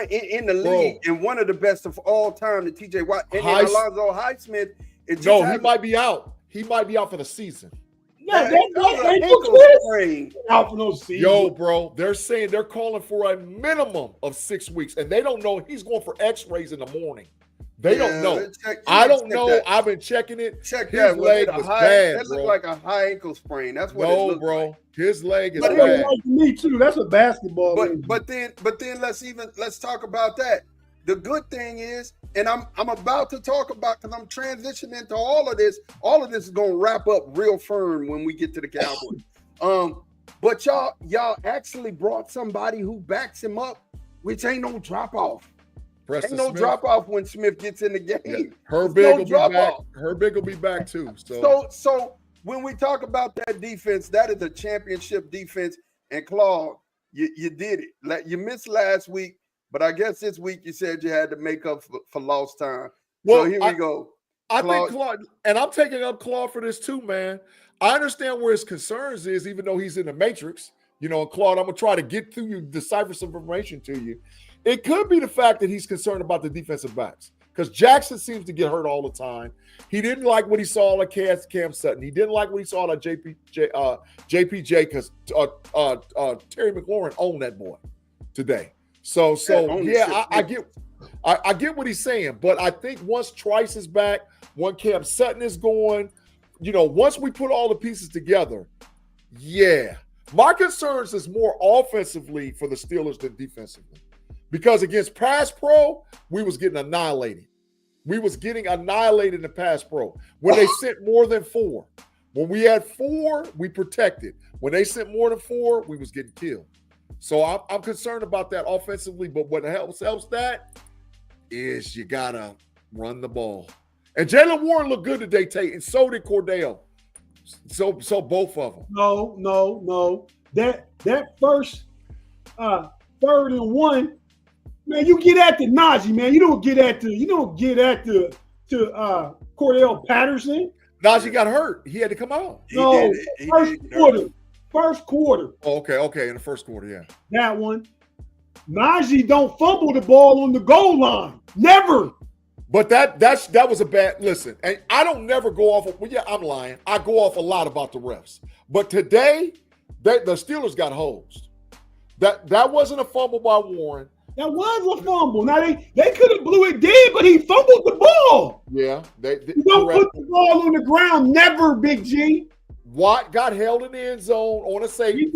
in the league and one of the best of all time, the TJ Watt. And then Alonzo Highsmith. He might be out. He might be out for the season. Yeah, that's ankle sprain. Out for no season. Yo, bro, they're saying they're calling for a minimum of 6 weeks, and they don't know. He's going for X-rays in the morning. They don't know. I don't know. That. I've been checking it. Check his that. leg was bad, that bro. looked like a high ankle sprain. That's what it looked like. His leg is bad. Like me too. That's a basketball. But then let's talk about that. The good thing is, and I'm about to talk about because I'm transitioning into all of this. All of this is gonna wrap up real firm when we get to the Cowboys. But y'all actually brought somebody who backs him up, which ain't no drop off. Ain't no drop off when Smith gets in the game. Yeah. Herbig will be back. Herbig will be back too. So when we talk about that defense, that is a championship defense. And Claude, you did it. Like you missed last week, but I guess this week you said you had to make up for lost time. Well, so here we go. I think Claude, and I'm taking up Claude for this too, man. I understand where his concerns is, even though he's in the matrix. And Claude, I'm gonna try to get through you, decipher some information to you. It could be the fact that he's concerned about the defensive backs because Jackson seems to get hurt all the time. He didn't like what he saw at Cam Sutton. He didn't like what he saw at JPJ because Terry McLaurin owned that boy today. I get what he's saying, but I think once Trice is back, once Cam Sutton is going, once we put all the pieces together, my concerns is more offensively for the Steelers than defensively. Because against pass pro, we was getting annihilated. We was getting annihilated in pass pro. When they sent more than 4. When we had 4, we protected. When they sent more than 4, we was getting killed. So I'm concerned about that offensively, but what helps that is you got to run the ball. And Jaylen Warren looked good today, Tate, and so did Cordell. So both of them. No. That first 3rd and 1, man, you get at the Najee, man. You don't get at the Cordell Patterson. Najee got hurt. He had to come out. First quarter. Oh, okay. In the first quarter, yeah. That one. Najee don't fumble the ball on the goal line. Never. But that was a bad listen. And I don't never go off of I'm lying. I go off a lot about the refs. But today, the Steelers got hosed. That wasn't a fumble by Warren. That was a fumble. Now they could have blew it dead, but he fumbled the ball. Yeah, you don't put the ball on the ground, never, Big G. Watt got held in the end zone on a safety.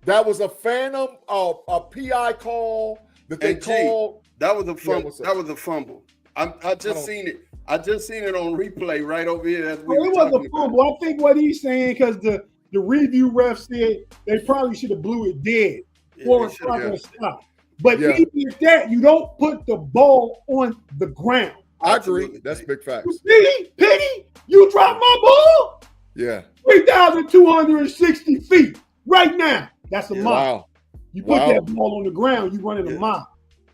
That was a phantom, a PI call that they called. That was a fumble. That was a fumble. I just seen it. I just seen it on replay right over here as we Well, were it was talking a fumble. I think what he's saying, because the review ref said they probably should have blew it dead or it's not going to stop. But even if that, you don't put the ball on the ground. I agree. That's big facts. Piggy, you dropped my ball? Yeah. 3,260 feet right now. That's a mile. Wow. You put that ball on the ground, you running a mile.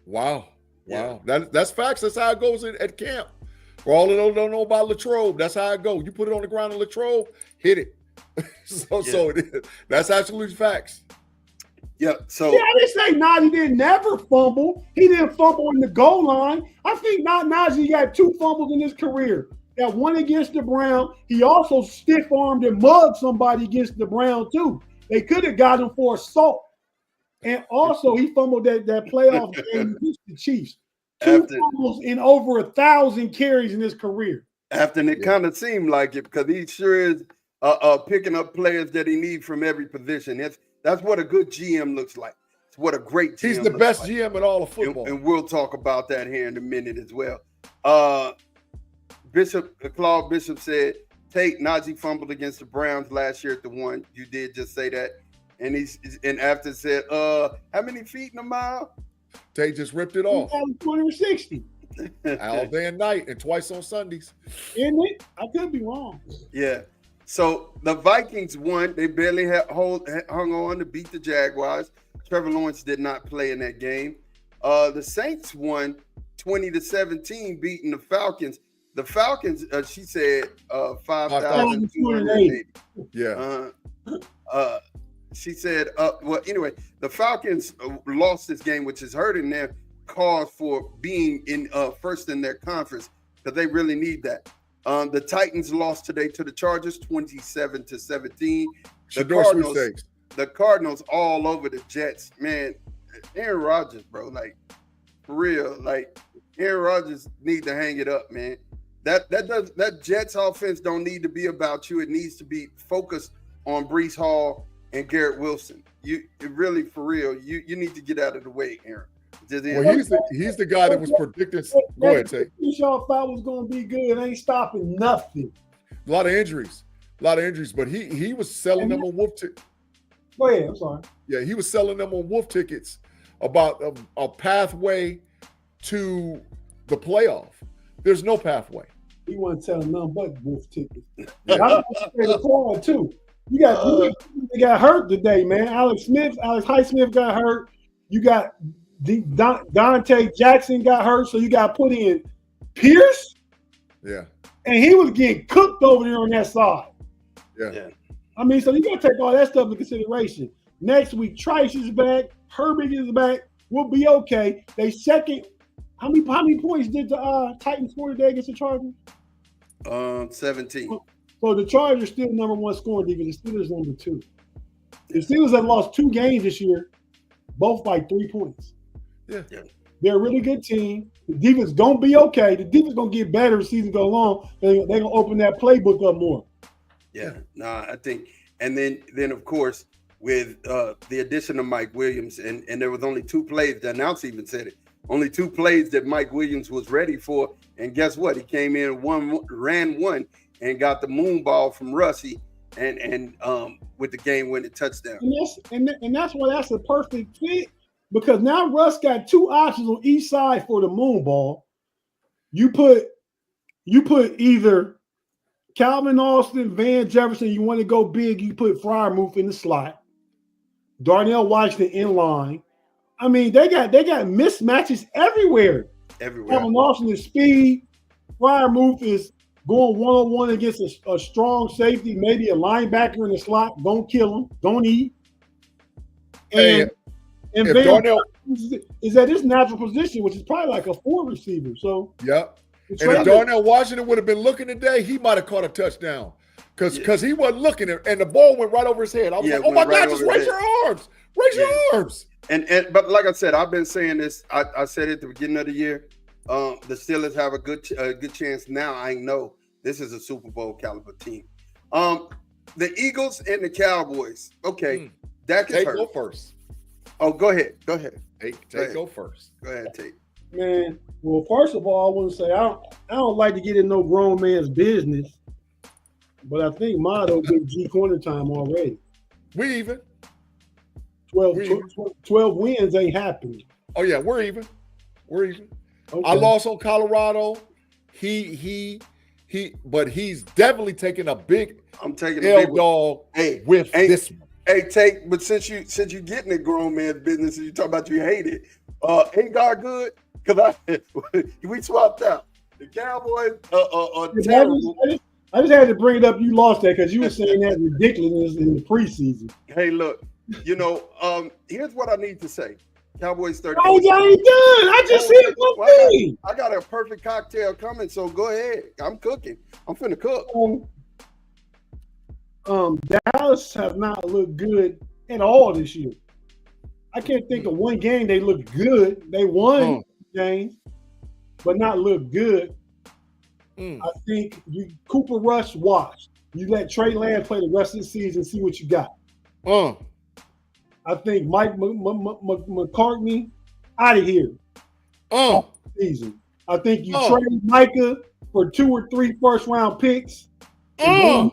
Wow. Wow. That's facts. That's how it goes at camp. For all of those don't know about Latrobe, that's how it goes. You put it on the ground in Latrobe, hit it. So that's absolute facts. Yeah. So I didn't say Najee didn't never fumble. He didn't fumble in the goal line. I think Najee got 2 fumbles in his career. That one against the Browns. He also stiff-armed and mugged somebody against the Browns too. They could have got him for assault. And also he fumbled that playoff game against the Chiefs. 2 fumbles in over 1,000 carries in his career. After it kind of seemed like it, because he sure is picking up players that he needs from every position. That's what a good GM looks like. It's what a great GM He's the best GM in all of football. And we'll talk about that here in a minute as well. Claude Bishop said, Najee fumbled against the Browns last year at the 1. You did just say that. And after said, how many feet in a mile? Tate just ripped it off. 260. All day and night and twice on Sundays. Isn't it? I could be wrong. Yeah. So the Vikings won. They barely hung on to beat the Jaguars. Trevor Lawrence did not play in that game. The Saints won 20-17, beating the Falcons. The Falcons, she said, 5,280. Yeah. She said, well, anyway, the Falcons lost this game, which is hurting their cause for being in first in their conference, because they really need that. The Titans lost today to the Chargers, 27-17. The Cardinals all over the Jets, man. Aaron Rodgers, bro, like for real, like Aaron Rodgers need to hang it up, man. That Jets offense don't need to be about you. It needs to be focused on Breece Hall and Garrett Wilson. You really, for real, you need to get out of the way, Aaron. Well, he's the guy that was predicting. Go ahead, Tate. Y'all thought was going to be good. It ain't stopping nothing. A lot of injuries, but he was selling them on wolf tickets. Go ahead. I'm sorry. Yeah, he was selling them on wolf tickets about a pathway to the playoff. There's no pathway. He wasn't selling nothing but wolf tickets. I was too. You got they got hurt today, man. Alex Highsmith got hurt. You got Dante Jackson got hurt, so you got to put in Pierce. Yeah. And he was getting cooked over there on that side. Yeah. I mean, so you got to take all that stuff into consideration. Next week, Trice is back. Herbig is back. We'll be okay. They second. How many points did the Titans score today against the Chargers? 17. So the Chargers still number 1 scoring defense. The Steelers number 2. The Steelers have lost 2 games this year, both by 3 points. Yeah. They're a really good team. The defense gonna be okay. The defense gonna get better as the season goes along. They're gonna open that playbook up more. Yeah. I think, and then of course with the addition of Mike Williams, and there was only 2 plays. The announcer even said it. Only 2 plays that Mike Williams was ready for, and guess what? He came in ran one, and got the moon ball from Russie, and with the game-winning touchdown. And that's why that's a perfect fit, because now Russ got 2 options on each side for the moon ball. You put either Calvin Austin, Van Jefferson. You want to go big, you put Freiermuth in the slot, Darnell Washington in line. I mean, they got mismatches everywhere. Calvin Austin is speed. Freiermuth is going one-on-one against a strong safety, maybe a linebacker in the slot. Don't kill him. Don't eat. And Van Darnell is at his natural position, which is probably like a 4 receiver. So yep. And if Darnell Washington would have been looking today, he might have caught a touchdown. Because he wasn't looking, and the ball went right over his head. I was like, oh my God, just raise your arms. Raise your arms. But like I said, I've been saying this. I said it at the beginning of the year. The Steelers have a good chance now. I know this is a Super Bowl caliber team. The Eagles and the Cowboys. Okay, Dak is hurt. Go first. Oh, go ahead. Tate, go first. Go ahead, Tate. Man, well, first of all, I want to say I don't like to get in no grown man's business, but I think Motto big G corner time already. We even. 12, We're even. 12 wins ain't happening. Oh yeah, we're even. We're even. Okay. I lost on Colorado. But he's definitely taking a big I'm taking L a big dog Hey, with hey, this one. hey, but since you getting a grown man business and you talk about you hate it, ain't God good? Because we swapped out. The Cowboys are Yeah, terrible. I just had to bring it up. You lost that because you were saying that ridiculousness in the preseason. Hey, look, here's what I need to say. Cowboys 13. Oh, y'all ain't done. I just said one thing. I got a perfect cocktail coming, so go ahead. I'm cooking. I'm finna cook. Dallas have not looked good at all this year. I can't think of one game they looked good. They won games, but not look good. I think Cooper Rush washed. You let Trey Lance play the rest of the season, see what you got. I think Mike McCartney out of here. Season. I think you trade Micah for 2 or 3 first-round picks. And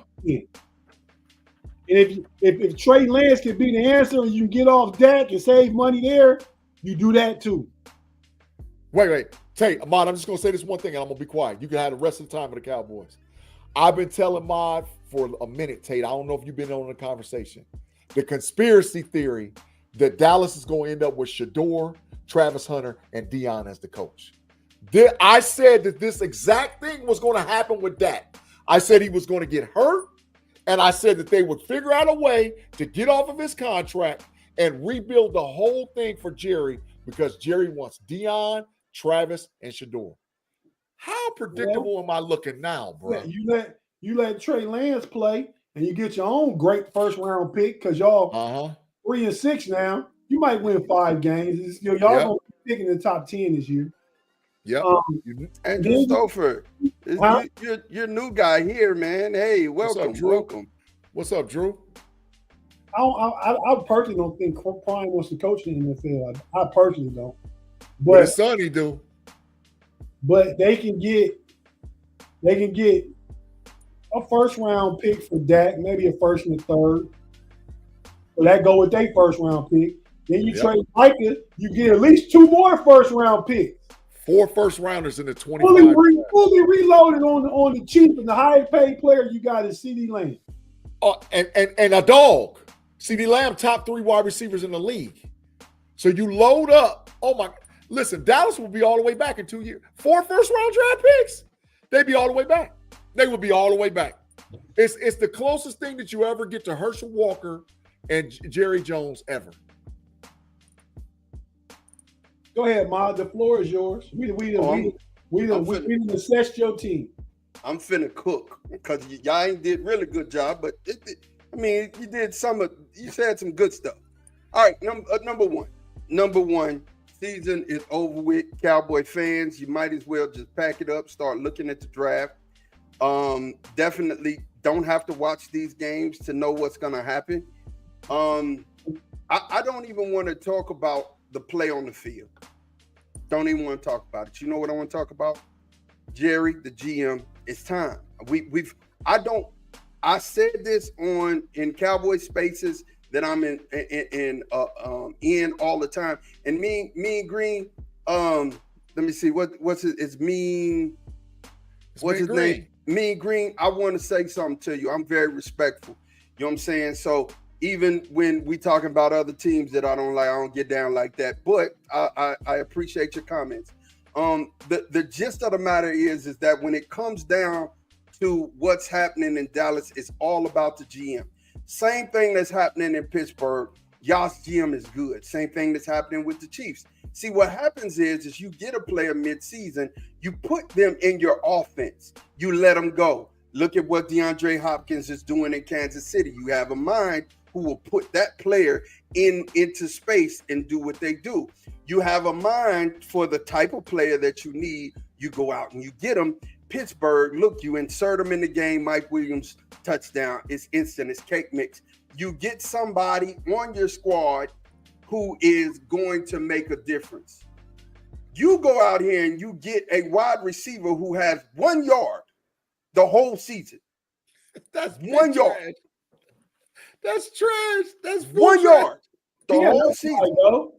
if Trey Lance can be the answer and you can get off Dak and save money there, you do that too. Wait. Tate, Ahmad, I'm just going to say this one thing and I'm going to be quiet. You can have the rest of the time with the Cowboys. I've been telling Ahmad for a minute, Tate, I don't know if you've been on the conversation. The conspiracy theory that Dallas is going to end up with Shador, Travis Hunter, and Deion as the coach. I said that this exact thing was going to happen with Dak. I said he was going to get hurt, and I said that they would figure out a way to get off of his contract and rebuild the whole thing for Jerry because Jerry wants Deion, Travis, and Shador. How predictable am I looking now, bro? You let Trey Lance play, and you get your own great first-round pick because y'all 3-6 now. You might win 5 games. Y'all gonna be picking the top 10 this year. Yep. Andrew Stouffer, you're new guy here, man. Hey, welcome, welcome. What's up, Drew? I personally don't think Prime wants to coach in the NFL. I personally don't. But his son, he do. But they can get a first-round pick for Dak, maybe a first and a third. So that go with their first-round pick. Then you trade Micah, you get at least 2 more first-round picks. 4 first-rounders in the 25. Fully reloaded on the cheap, and the highest-paid player you got is CeeDee Lamb. And a dog. CeeDee Lamb, top 3 wide receivers in the league. So you load up. Oh, my. Listen, Dallas will be all the way back in 2 years. 4 first-round draft picks. They'd be all the way back. They would be all the way back. It's the closest thing that you ever get to Herschel Walker and Jerry Jones ever. Go ahead, Ma. The floor is yours. We done assessed your team. I'm finna cook because y'all ain't did really good job, but you did you said some good stuff. All right, number one, season is over with. Cowboy fans, you might as well just pack it up, start looking at the draft. Definitely don't have to watch these games to know what's gonna happen. I don't even want to talk about the play on the field. Don't even want to talk about it. You know what I want to talk about? Jerry, the GM, it's time. I said this in Cowboy Spaces that I'm in all the time. And me and Green, let me see, what's it? It's Mean. What's his name? Me and Green, I want to say something to you. I'm very respectful. You know what I'm saying? So even when we talking about other teams that I don't like, I don't get down like that. But I appreciate your comments. The gist of the matter is that when it comes down to what's happening in Dallas, it's all about the GM. Same thing that's happening in Pittsburgh. Y'all's GM is good. Same thing that's happening with the Chiefs. See, what happens is you get a player mid-season, you put them in your offense, you let them go. Look at what DeAndre Hopkins is doing in Kansas City. You have a mind who will put that player into space and do what they do. You have a mind for the type of player that you need. You go out and you get them. Pittsburgh, look, you insert them in the game. Mike Williams touchdown. It's instant. It's cake mix. You get somebody on your squad who is going to make a difference. You go out here and you get a wide receiver who has 1 yard the whole season. That's 1 yard. trash. That's trash. That's 1 yard the He got whole no season. fight, though.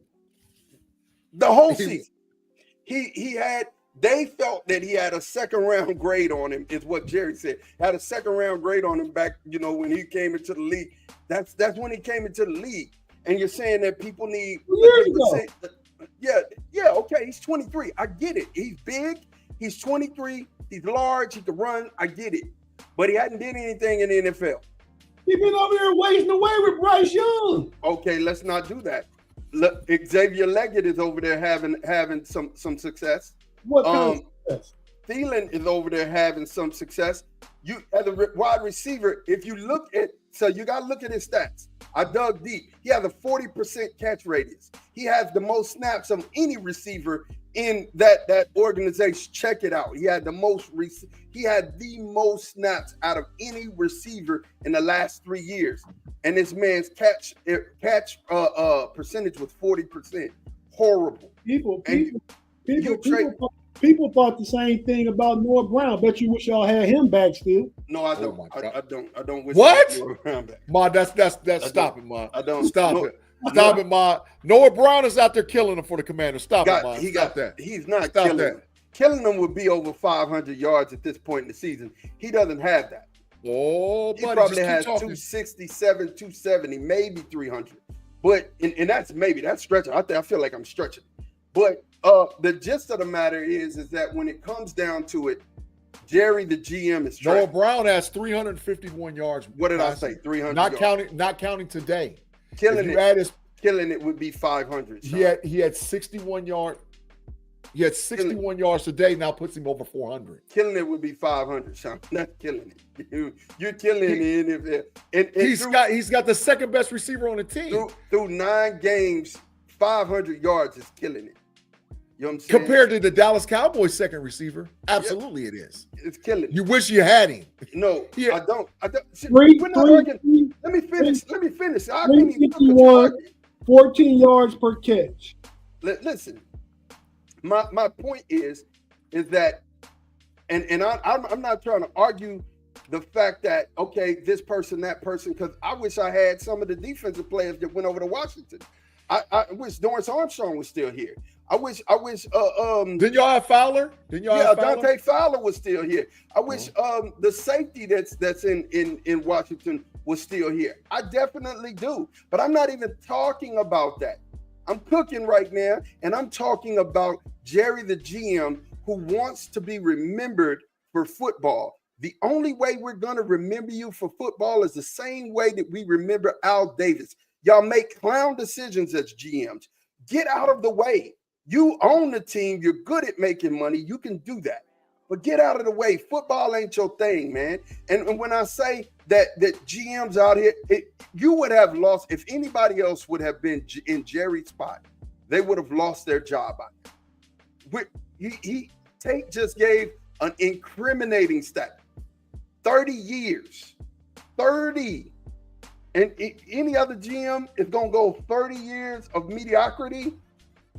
The whole He- season. They felt that he had a second round grade on him, is what Jerry said. Had a second round grade on him back, when he came into the league. That's when he came into the league. And you're saying that people need 2 years ago. Yeah, okay. He's 23. I get it. He's big, he's 23, he's large, he can run. I get it. But he hadn't did anything in the NFL. He been over here wasting away with Bryce Young. Okay, let's not do that. Look, Xavier Leggett is over there having some success. What kind of success? Thielen is over there having some success. You as a wide receiver, if you look at, so you got to look at his stats. I dug deep. He has a 40% catch radius. He has the most snaps of any receiver in that organization. Check it out. He had the most snaps out of any receiver in the last 3 years. And this man's catch percentage was 40%. Horrible. People thought the same thing about Noah Brown. Bet you wish y'all had him back still. No, I don't. my God. I don't wish What? Noah Brown back. Ma, that's stop it, Ma. I don't. Stop No, it. Stop it, Ma. Noah Brown is out there killing him for the Commanders. Stop it, Ma. He Stop got that. He's not Stop killing that. them. Killing them would be over 500 yards at this point in the season. He doesn't have that. Oh, He buddy, probably just keep has talking. 267, 270, maybe 300. But and that's stretching. I feel like I'm stretching. But the gist of the matter is that when it comes down to it, Jerry, the GM, is trash. Noah Brown has 351 yards. What did I passing. say? 300 Not yards. counting today. Killing If it. you add his, Killing it would be 500. he had 61 yards. He had 61 yards today. Now puts him over 400. Killing it would be 500, Sean. Not killing it. You're killing the NFL. And He's got the second best receiver on the team. through 9 games, 500 yards is killing it. You know what I'm saying? Compared to the Dallas Cowboys second receiver, absolutely it is. It's killing it. You wish you had him. No, Yeah. I don't. See, Three- we're not three- arguing. Let me finish. I can't even look at 351, you. 14 yards per catch. Listen, my point is that, and I'm not trying to argue the fact that, okay, this person, that person, because I wish I had some of the defensive players that went over to Washington. I wish Dorrance Armstrong was still here. I wish Didn't y'all have Fowler? Dante Fowler was still here. I wish the safety that's in Washington was still here. I definitely do. But I'm not even talking about that. I'm cooking right now, and I'm talking about Jerry the GM, who wants to be remembered for football. The only way we're going to remember you for football is the same way that we remember Al Davis. Y'all make clown decisions as GMs. Get out of the way. You own the team. You're good at making money. You can do that. But get out of the way. Football ain't your thing, man. And when I say that GMs out here, you would have lost, if anybody else would have been in Jerry's spot, they would have lost their job. Tate just gave an incriminating stat. 30 years. 30. And any other GM is going to go 30 years of mediocrity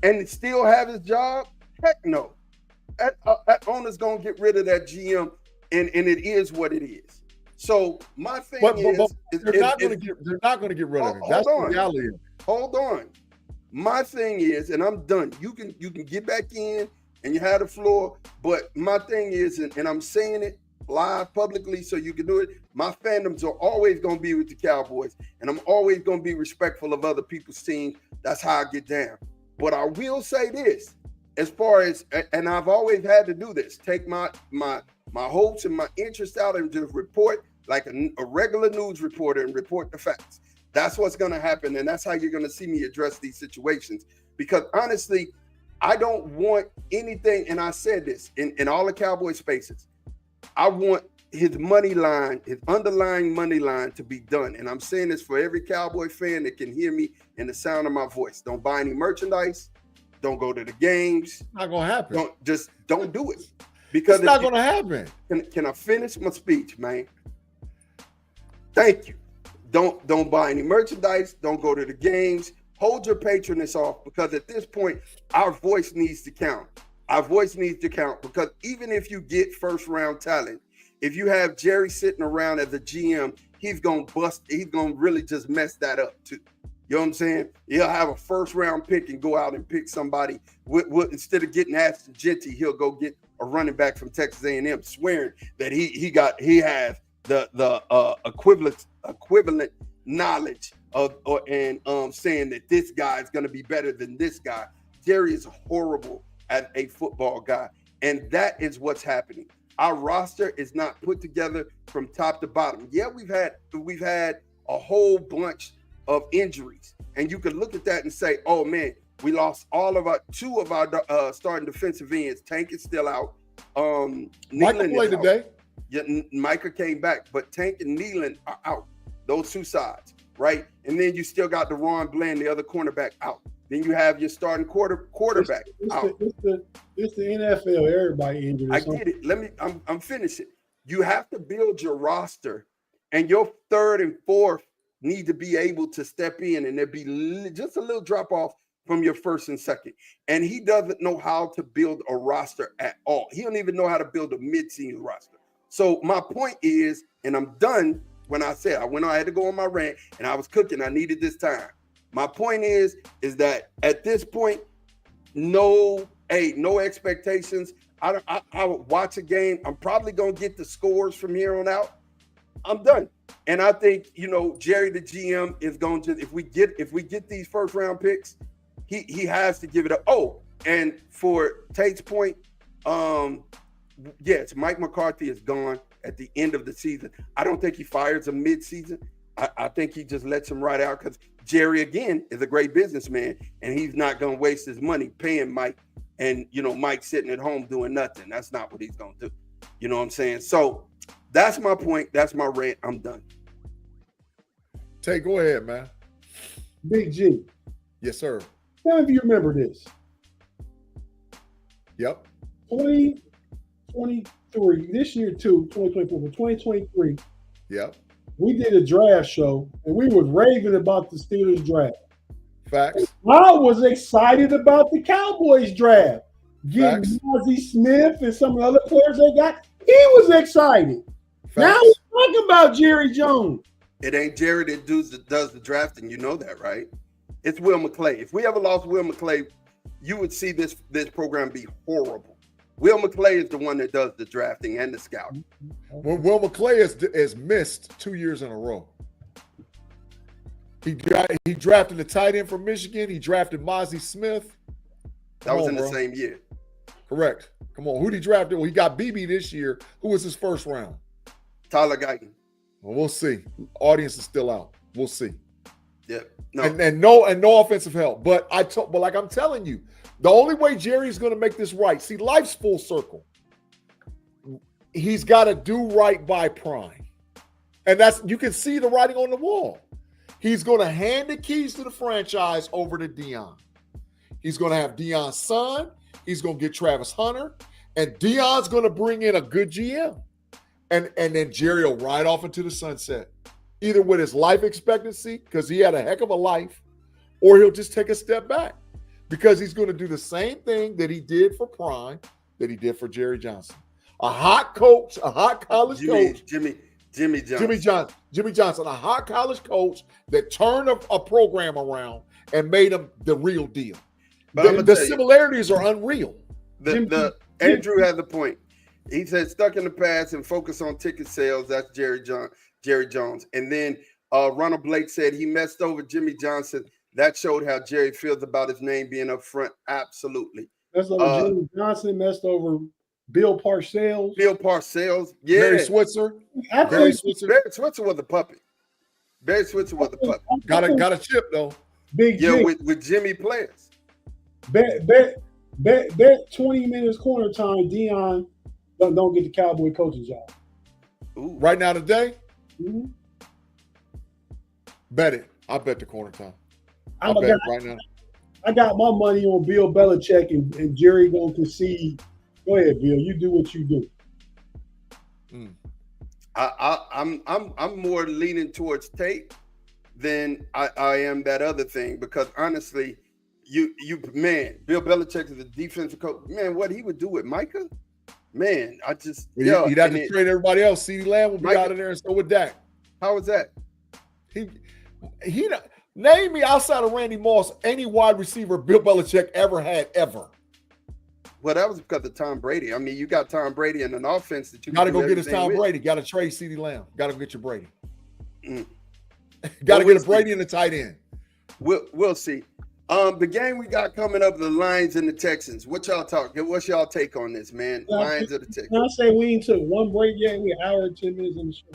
and still have his job? Heck no. That owner's going to get rid of that GM, and it is what it is. So my thing they're not going to get rid of him. That's the reality. Hold on. My thing is, and I'm done. You can get back in and you have the floor, but my thing is, and I'm saying it live publicly so you can do it, my fandoms are always going to be with the Cowboys, and I'm always going to be respectful of other people's teams. That's how I get down. But I will say this, as far as, and I've always had to do this, take my hopes and my interest out and just report like a regular news reporter and report the facts. That's what's going to happen, and that's how you're going to see me address these situations. Because honestly, I don't want anything, and I said this in all the Cowboy spaces, I want his money line, his underlying money line to be done. And I'm saying this for every Cowboy fan that can hear me in the sound of my voice. Don't buy any merchandise. Don't go to the games. Not going to happen. Don't do it. Because it's not going to happen. Can I finish my speech, man? Thank you. Don't buy any merchandise. Don't go to the games. hold your patronage off, because at this point, our voice needs to count. Our voice needs to count, because even if you get first round talent, if you have Jerry sitting around as a GM, he's going to really just mess that up too. You know what I'm saying? He'll have a first round pick and go out and pick somebody instead of getting Ashton Genty, he'll go get a running back from Texas A&M, swearing that he has the equivalent knowledge of saying that this guy is going to be better than this guy. Jerry is horrible as a football guy, and that is what's happening. Our roster is not put together from top to bottom. Yeah, we've had a whole bunch of injuries, and you can look at that and say, oh man, we lost two of our starting defensive ends. Tank is still out. Micah played today. Yeah, Micah came back, but Tank and Nealon are out. Those two sides, right? And then you still got DeRon Bland, the other cornerback, out. Then you have your starting quarterback out. It's the NFL. Everybody injured. I get it. I'm finishing. You have to build your roster, and your third and fourth need to be able to step in, and there be just a little drop off from your first and second. And he doesn't know how to build a roster at all. He don't even know how to build a mid-season roster. So my point is, and I'm done when I said I had to go on my rant, and I was cooking. I needed this time. My point is that at this point, no expectations. I would watch a game. I'm probably gonna get the scores from here on out. I'm done. And I think, Jerry, the GM, is going to, if we get these first round picks, he has to give it up. Oh, and for Tate's point, yes, Mike McCarthy is gone at the end of the season. I don't think he fires him mid-season. I think he just lets him ride out, because Jerry, again, is a great businessman, and he's not going to waste his money paying Mike, and, Mike sitting at home doing nothing. That's not what he's going to do. You know what I'm saying? So that's my point. That's my rant. I'm done. Tay, go ahead, man. Big G. Yes, sir. Some of you remember this. Yep. 2023, this year too, 2024, 2023. Yep. We did a draft show, and we was raving about the Steelers draft. Facts. I was excited about the Cowboys draft. Getting Facts. Ozzie Smith and some of the other players they got. He was excited. Facts. Now we're talking about Jerry Jones. It ain't Jerry that does the drafting. You know that, right? It's Will McClay. If we ever lost Will McClay, you would see this program be horrible. Will McClay is the one that does the drafting and the scouting. Well, Will McClay has missed 2 years in a row. He drafted the tight end from Michigan. He drafted Ozzie Smith. That was in the same year. Correct. Come on. Who did he draft? Well, he got BB this year. Who was his first round? Tyler Guyton. Well, we'll see. Audience is still out. We'll see. Yeah. No. And no offensive help. But like I'm telling you, the only way Jerry's going to make this right. See, life's full circle. He's got to do right by Prime. And you can see the writing on the wall. He's going to hand the keys to the franchise over to Deion. He's going to have Deion's son. He's going to get Travis Hunter. And Deion's going to bring in a good GM. And then Jerry will ride off into the sunset, either with his life expectancy, because he had a heck of a life, or he'll just take a step back, because he's going to do the same thing that he did for Prime, that he did for Jerry Johnson. A hot coach, a hot college coach. Jimmy Johnson, a hot college coach that turned a program around and made him the real deal. But the similarities are unreal. Andrew has a point. He said, stuck in the past and focus on ticket sales. That's Jerry Jones. And then Ronald Blake said he messed over Jimmy Johnson. That showed how Jerry feels about his name being up front. Absolutely. Messed over Jimmy Johnson, messed over Bill Parcells. Yeah. Barry Switzer. Barry Switzer was a puppet. Got a chip, though. Big yeah, G. with Jimmy players. Bet 20 minutes corner time, Deion don't get the Cowboy coaching job. Ooh. Right now today? Mm-hmm. Bet it. I bet the corner time. I bet it right now. I got my money on Bill Belichick and Jerry going to concede. Go ahead, Bill. You do what you do. I'm more leaning towards Tate, than I am that other thing, because honestly, man, Bill Belichick is a defensive coach. Man, what he would do with Micah, man, I just he'd have to trade everybody else. CeeDee Lamb will be out of there, and so would Dak. How is that? He name me outside of Randy Moss any wide receiver Bill Belichick ever had ever. Well, that was because of Tom Brady. I mean, you got Tom Brady in an offense that you got to go get his Tom Brady. Got to trade CeeDee Lamb. Got to go get your Brady. Got to get a Brady and a tight end. We'll see. The game we got coming up, the Lions and the Texans. What y'all talking? What's y'all take on this, man? Lions or the Texans? I say we ain't took one break yet. We're an hour and 10 minutes in the show.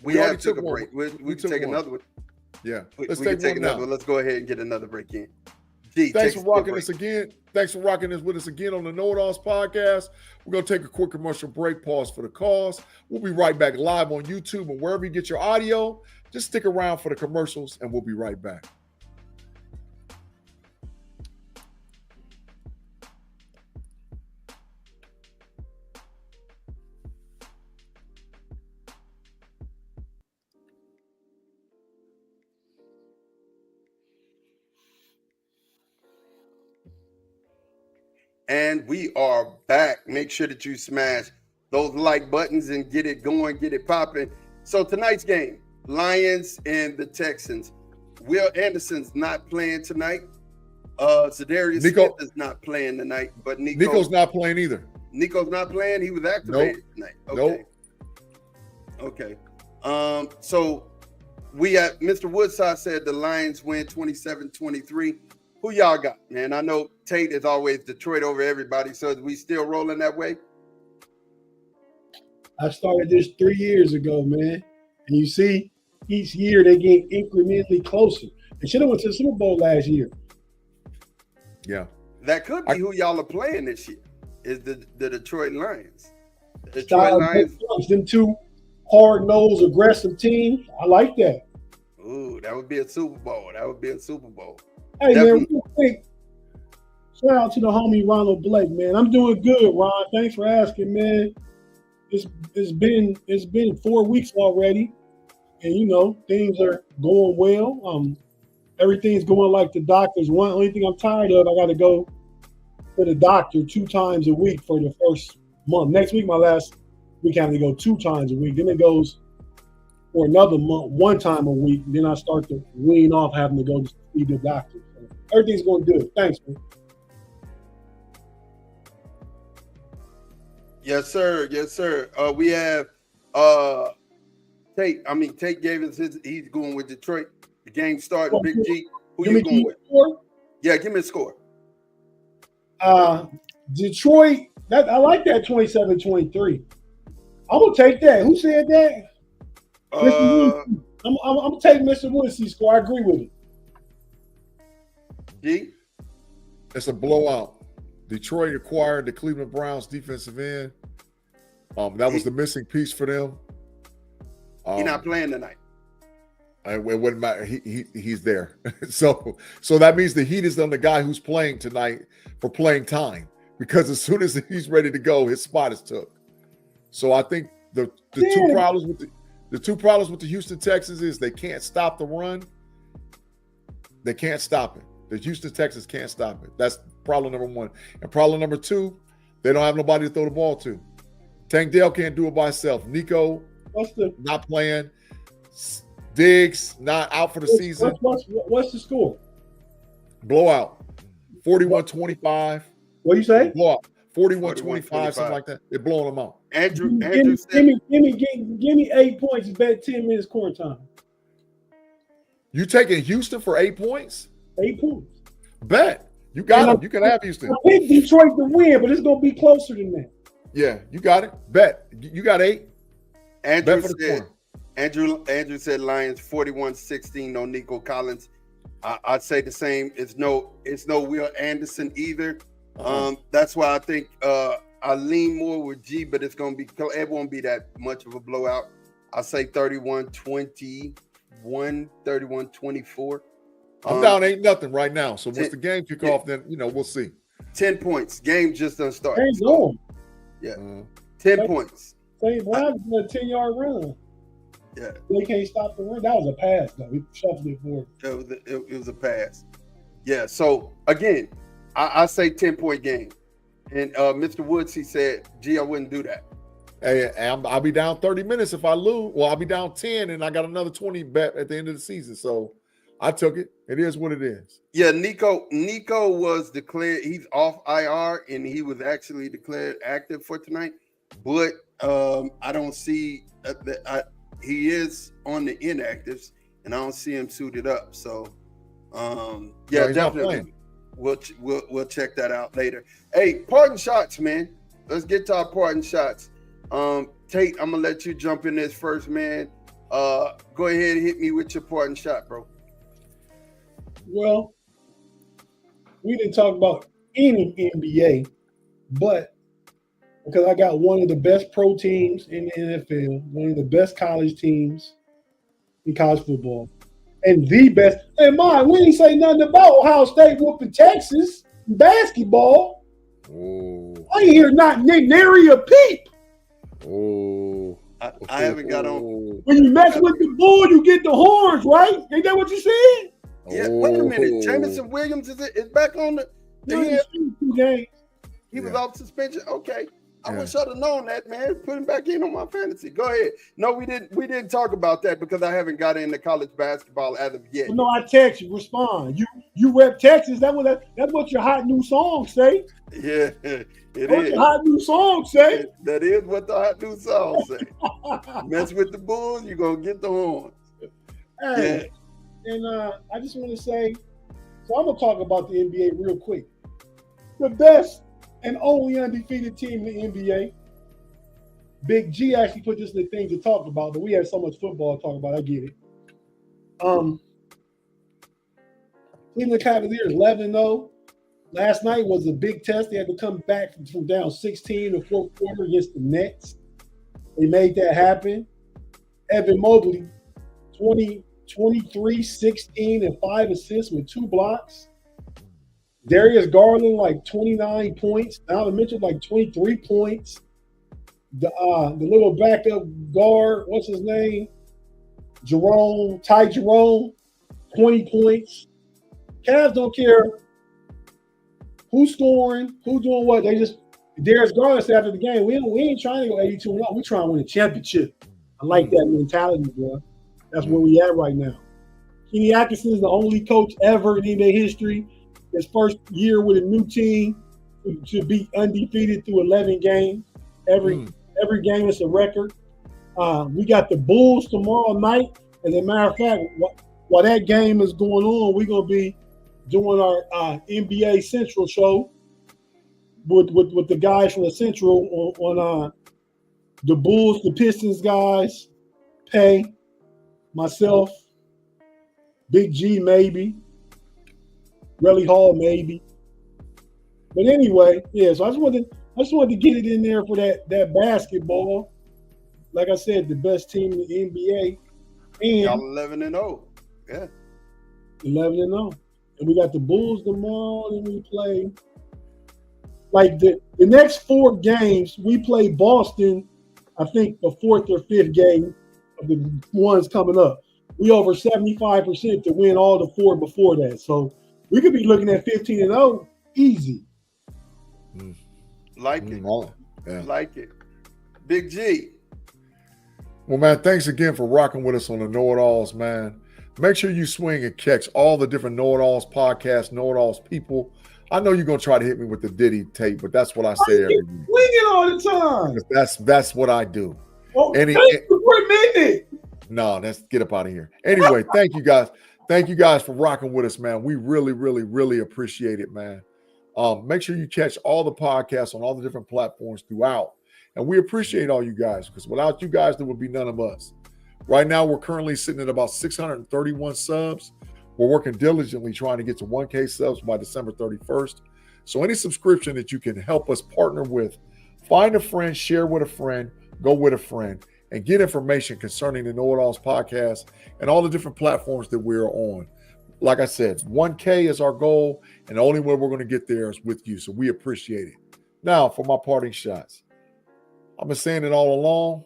We have took a break. We can take another one. Yeah, we can take another one. Let's go ahead and get another break in. Thanks for rocking us again. Thanks for rocking us with us again on the KnoItAllZ podcast. We're going to take a quick commercial break, pause for the cause. We'll be right back live on YouTube and wherever you get your audio. Just stick around for the commercials and we'll be right back. And we are back. Make sure that you smash those like buttons and get it going, get it popping. So tonight's game, Lions and the Texans. Will Anderson's not playing tonight. Za'Darius Smith is not playing tonight, but Nico's not playing either. Nico's not playing. He was activated tonight. Okay. Okay. So we have Mr. Woodside said the Lions win 27-23. Who y'all got, man? I know Tate is always Detroit over everybody, so is we still rolling that way? I started this 3 years ago, man. And you see, each year they get incrementally closer. They should have went to the Super Bowl last year. Yeah. That could be who y'all are playing this year, is the Detroit Lions. The Detroit Lions. Them two hard-nosed, aggressive teams. I like that. Ooh, that would be a Super Bowl. That would be a Super Bowl. Hey, man, real quick, shout out to the homie Ronald Blake, man. I'm doing good, Ron. Thanks for asking, man. It's been 4 weeks already, and you know things are going well. Everything's going like the doctors want. Only thing I'm tired of, I got to go to the doctor 2 times a week for the first month. Next week, my last week, I have to go 2 times a week. Then it goes for another month, 1 time a week. Then I start to wean off having to go to see the doctor. So everything's going good. Thanks, man. Yes, sir. Yes, sir. We have Tate. I mean, Tate gave us he's going with Detroit. The game started. Big G. Who you going with? Score? Yeah, give me a score. Detroit. I like that 27-23. I'm gonna take that. Who said that? I'm gonna take Mr. Woodsey's score. I agree with it. G. It's a blowout. Detroit acquired the Cleveland Browns defensive end. That was the missing piece for them. He's not playing tonight. It wouldn't matter. He's there. So that means the heat is on the guy who's playing tonight for playing time, because as soon as he's ready to go, his spot is took. So I think the two problems with the Houston Texans is they can't stop the run. They can't stop it. The Houston Texans can't stop it. That's problem number 1. And problem number 2, they don't have nobody to throw the ball to. Tank Dell can't do it by himself. Nico not playing. Diggs not out for the season. What's the score? Blowout. 41-25. What do you say? Blowout. 41-25, something like that. They're blowing them out. Andrew give me 8 points. Bet 10 minutes court time. You taking Houston for 8 points? 8 points. Bet. You got it. You can have Houston. I picked Detroit to win, but it's going to be closer than that. Yeah, you got it. Bet. You got 8. Andrew said Lions 41-16. No Nico Collins. I'd say the same. It's no Will Anderson either. That's why I think I lean more with G, but it won't be that much of a blowout. I say 31-21, 31-24. I'm down 8-0 right now. So once the game kick off, then we'll see. 10 points. Game just done started. Hey, go. Yeah. 10 points. St. Brown's a 10-yard run. Yeah. They can't stop the run. That was a pass, though. He shuffled it forward. It was a pass. Yeah. So again, I say 10-point game. And Mr. Woods, he said, "Gee, I wouldn't do that." Hey, I'll be down 30 minutes if I lose. Well, I'll be down 10, and I got another 20 bet at the end of the season. So I took it. It is what it is. Yeah, Nico was declared. He's off IR, and he was actually declared active for tonight. But I don't see he is on the inactives, and I don't see him suited up. So yeah, definitely. We'll check that out later. Hey, parting shots, man. Let's get to our parting shots. Tate, I'm gonna let you jump in this first, man. Go ahead and hit me with your parting shot, bro. Well, we didn't talk about any NBA, but because I got one of the best pro teams in the NFL, one of the best college teams in college football, and the best. Hey, Mike, we didn't say nothing about Ohio State whooping Texas in basketball. Oh. I ain't hear not nary a peep. Oh. I haven't got on. When you mess with the bull, you get the horns, right? Ain't that what you said? Yeah, wait a minute. Jameson Williams is back on the. He was off suspension. Okay. I wish I'd have known that, man. Put him back in on my fantasy. Go ahead. No, we didn't talk about that because I haven't got into college basketball as of yet. No, I text you. Respond. You rep Texas. That's what your hot new song say. Yeah, it is. What your hot new song say? That is what the hot new song say. Mess with the Bulls, you're gonna get the horns. Hey, and I just want to say, so I'm gonna talk about the NBA real quick. The best and only undefeated team in the NBA. Big G actually put this in the thing to talk about, but we had so much football to talk about. I get it. Cleveland Cavaliers 11-0. Last night was a big test. They had to come back from down 16 in the fourth quarter against the Nets. They made that happen. Evan Mobley, 23, 16, and 5 assists with 2 blocks. Darius Garland, like 29 points. Donovan Mitchell, like 23 points. The little backup guard, what's his name? Ty Jerome, 20 points. Cavs don't care who's scoring, who's doing what. They just Darius Garland said after the game, we ain't trying to go 82-0. We're trying to win a championship. I like that mentality, bro. That's where we at right now. Kenny Atkinson is the only coach ever in NBA history, his first year with a new team, to be undefeated through 11 games. Every game is a record. We got the Bulls tomorrow night. As a matter of fact, while that game is going on, we're going to be doing our NBA Central show with the guys from the Central on the Bulls, the Pistons guys, Pay, myself, Big G maybe, Relly Hall maybe. But anyway, yeah. So I just wanted to get it in there for that basketball. Like I said, the best team in the NBA, and y'all 11-0. Yeah, 11-0. And we got the Bulls tomorrow, and we play like the next 4 games. We play Boston, I think the 4th or 5th game of the ones coming up. We over 75% to win all the 4 before that. So we could be looking at 15-0 easy. Like it. Yeah. Like it. Big G. Well, man, thanks again for rocking with us on the KnoItAllZ, man. Make sure you swing and catch all the different KnoItAllZ podcasts, KnoItAllZ people. I know you're going to try to hit me with the Diddy tape, but that's what I say every week. Swinging all the time. That's what I do. Oh, thank you for admitting it. No, let's get up out of here. Anyway, thank you guys. Thank you guys for rocking with us, man. We really, really, really appreciate it, man. Make sure you catch all the podcasts on all the different platforms throughout. And we appreciate all you guys, because without you guys, there would be none of us. Right now, we're currently sitting at about 631 subs. We're working diligently trying to get to 1K subs by December 31st. So any subscription that you can help us partner with, find a friend, share with a friend, go with a friend, and get information concerning the KnoItAllZ podcast and all the different platforms that we're on. Like I said, 1K is our goal, and the only way we're going to get there is with you. So we appreciate it. Now, for my parting shots. I've been saying it all along.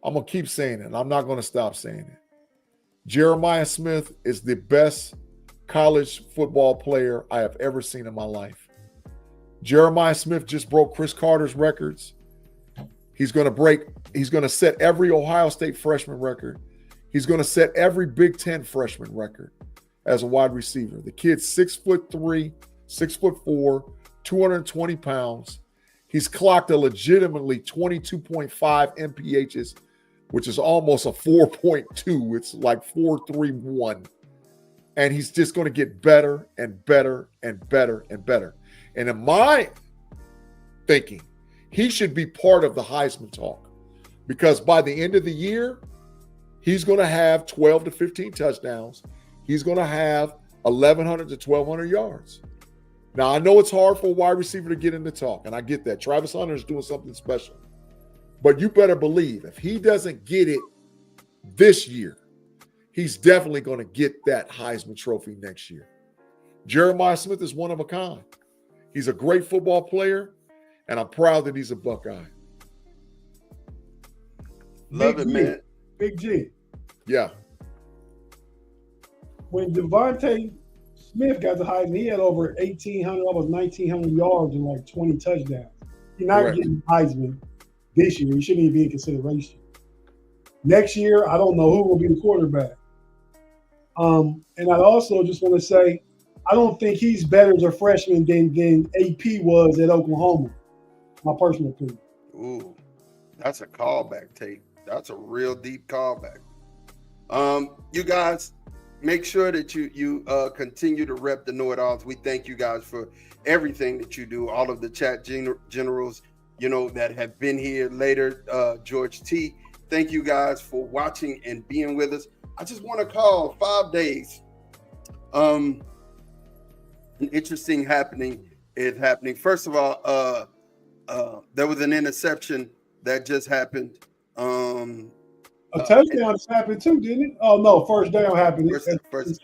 I'm going to keep saying it. I'm not going to stop saying it. Jeremiah Smith is the best college football player I have ever seen in my life. Jeremiah Smith just broke Chris Carter's records. He's going to set every Ohio State freshman record. He's going to set every Big Ten freshman record as a wide receiver. The kid's 6'3", 6'4", 220 pounds. He's clocked a legitimately 22.5 MPHs, which is almost a 4.2. It's like 4.31. And he's just going to get better and better and better and better. And in my thinking, he should be part of the Heisman talk, because by the end of the year, he's going to have 12 to 15 touchdowns. He's going to have 1,100 to 1,200 yards. Now, I know it's hard for a wide receiver to get in the talk, and I get that. Travis Hunter is doing something special. But you better believe if he doesn't get it this year, he's definitely going to get that Heisman Trophy next year. Jeremiah Smith is one of a kind. He's a great football player, and I'm proud that he's a Buckeye. Love it, man. Big G. Yeah. When Devontae Smith got the Heisman, he had over 1,800, almost 1,900 yards and like 20 touchdowns. He's not getting Heisman this year. He shouldn't even be in consideration. Next year, I don't know who will be the quarterback. And I also just want to say, I don't think he's better as a freshman than AP was at Oklahoma. My personal opinion. Ooh, that's a callback, Tate. That's a real deep callback. You guys, make sure that you continue to rep the KnoItAllZ. We thank you guys for everything that you do. All of the chat generals, that have been here later. George T. Thank you guys for watching and being with us. I just want to call 5 days. An interesting happening is happening. First of all, there was an interception that just happened. A touchdown just happened too, didn't it? Oh no, first down happened. First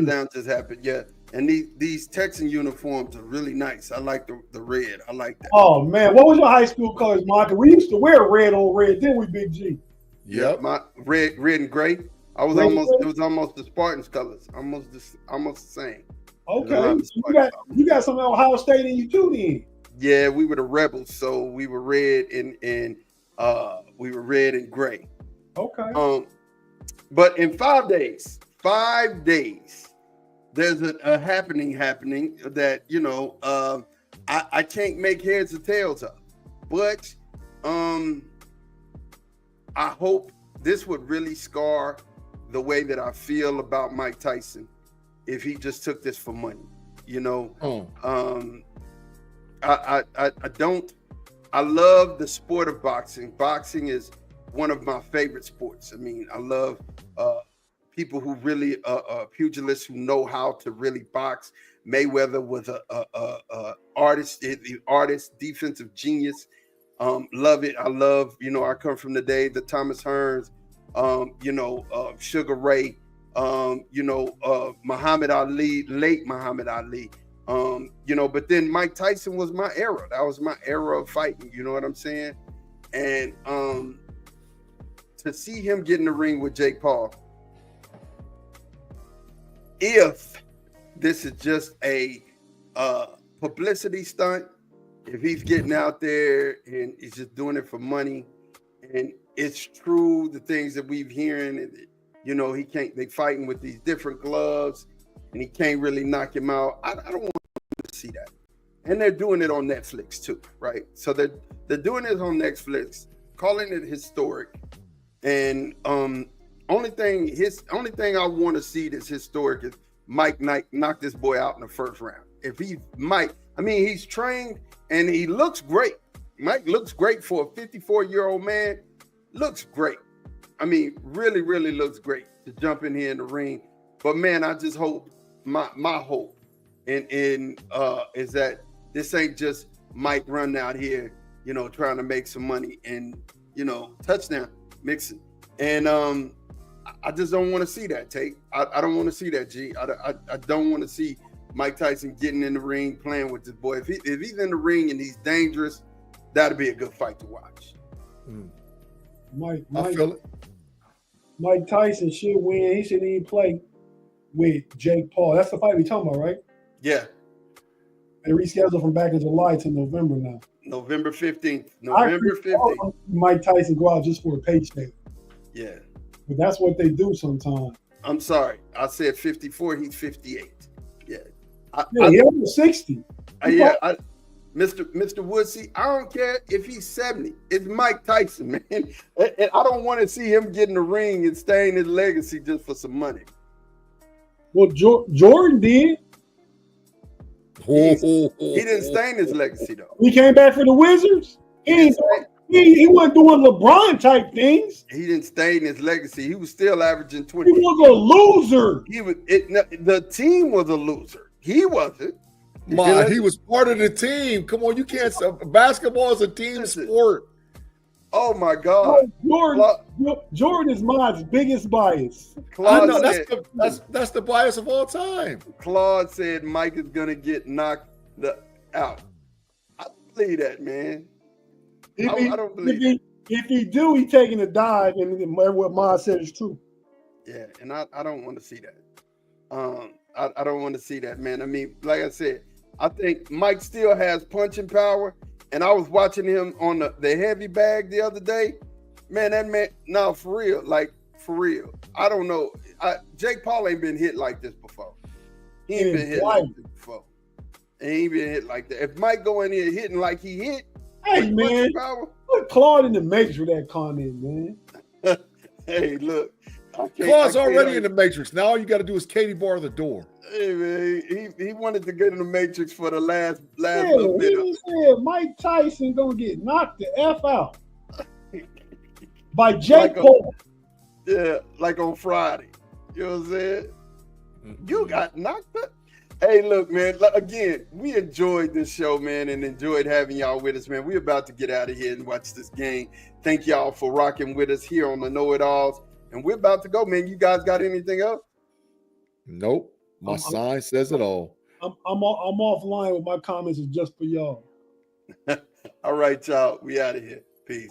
down just happened, yeah. And these Texan uniforms are really nice. I like the red. I like that. Oh man, what was your high school colors, Monica? We used to wear red on red, didn't we, Big G? Yep. My red and gray. It was almost the Spartans colors. Almost the same. Okay. So you got some Ohio State in you too then. Yeah, we were the Rebels, so we were red and we were red and gray. Okay. But in 5 days, there's a happening that I can't make heads or tails of, but I hope this would really scar the way that I feel about Mike Tyson if he just took this for money. I love the sport of boxing. Boxing is one of my favorite sports. I mean, I love people who really pugilists who know how to really box. Mayweather was a artist, defensive genius. Love it. I love, I come from the day the Thomas Hearns, Sugar Ray, Muhammad Ali, late Muhammad Ali. But then Mike Tyson was my era. That was my era of fighting. You know what I'm saying? And to see him get in the ring with Jake Paul, if this is just a publicity stunt, if he's getting out there and he's just doing it for money, and it's true the things that we've hearing, they fighting with these different gloves and he can't really knock him out. I don't want to see that. And they're doing it on Netflix too, right? So they're doing it on Netflix, calling it historic. And only thing I want to see that's historic is Mike knock this boy out in the first round. If he's trained and he looks great. Mike looks great for a 54-year-old man. Looks great. I mean, really, really looks great to jump in here in the ring. But man, I just hope my hope is that this ain't just Mike running out here, trying to make some money and touchdown mixing. And I just don't want to see that, Tate. I don't want to see that, G. I don't want to see Mike Tyson getting in the ring playing with this boy. If he's in the ring and he's dangerous, that'd be a good fight to watch. I feel it. Mike Tyson should win. He shouldn't even play with Jake Paul. That's the fight we talking about, right? Yeah. They rescheduled from back in July to November now. November 15th. November 15th. Mike Tyson go out just for a paycheck. Yeah. But that's what they do sometimes. I'm sorry. I said 54. He's 58. Yeah. He over 60. Mr. Woodsy, I don't care if he's 70. It's Mike Tyson, man. And I don't want to see him get in the ring and stain his legacy just for some money. Well, Jordan did. He didn't stain his legacy, though. He came back for the Wizards. He wasn't doing LeBron type things. He didn't stain his legacy. He was still averaging 20. He was a loser. The team was a loser. He wasn't. Man, he was part of the team. Come on, you can't. Basketball is a team sport. Oh my God, Jordan is my biggest bias. I know that's the bias of all time. Claude said Mike is gonna get knocked out. I believe that, man. I don't believe it. If he do, he taking a dive, and what Ma said is true. Yeah, and I don't want to see that. I don't want to see that, man. I mean, like I said, I think Mike still has punching power. And I was watching him on the heavy bag the other day. Man, that man, no, for real. I don't know. Jake Paul ain't been hit like this before. He ain't been hit like this before. He ain't been hit like that. If Mike go in here hitting like he hit, hey, man, put Claude in the Matrix with that comment, man. Hey, look. Claude's already in the Matrix. Now all you got to do is Katie bar the door. Hey, man, he wanted to get in the Matrix for the last little bit. He said Mike Tyson gonna get knocked the F out by Jake Paul. Yeah, like on Friday. You know what I'm saying? You got knocked up. Hey, look, man. Again, we enjoyed this show, man, and enjoyed having y'all with us, man. We're about to get out of here and watch this game. Thank y'all for rocking with us here on the KnoItAllZ. And we're about to go, man. You guys got anything else? Nope. My sign says it all. I'm offline with my comments. Is just for y'all. All right, y'all. We out of here. Peace.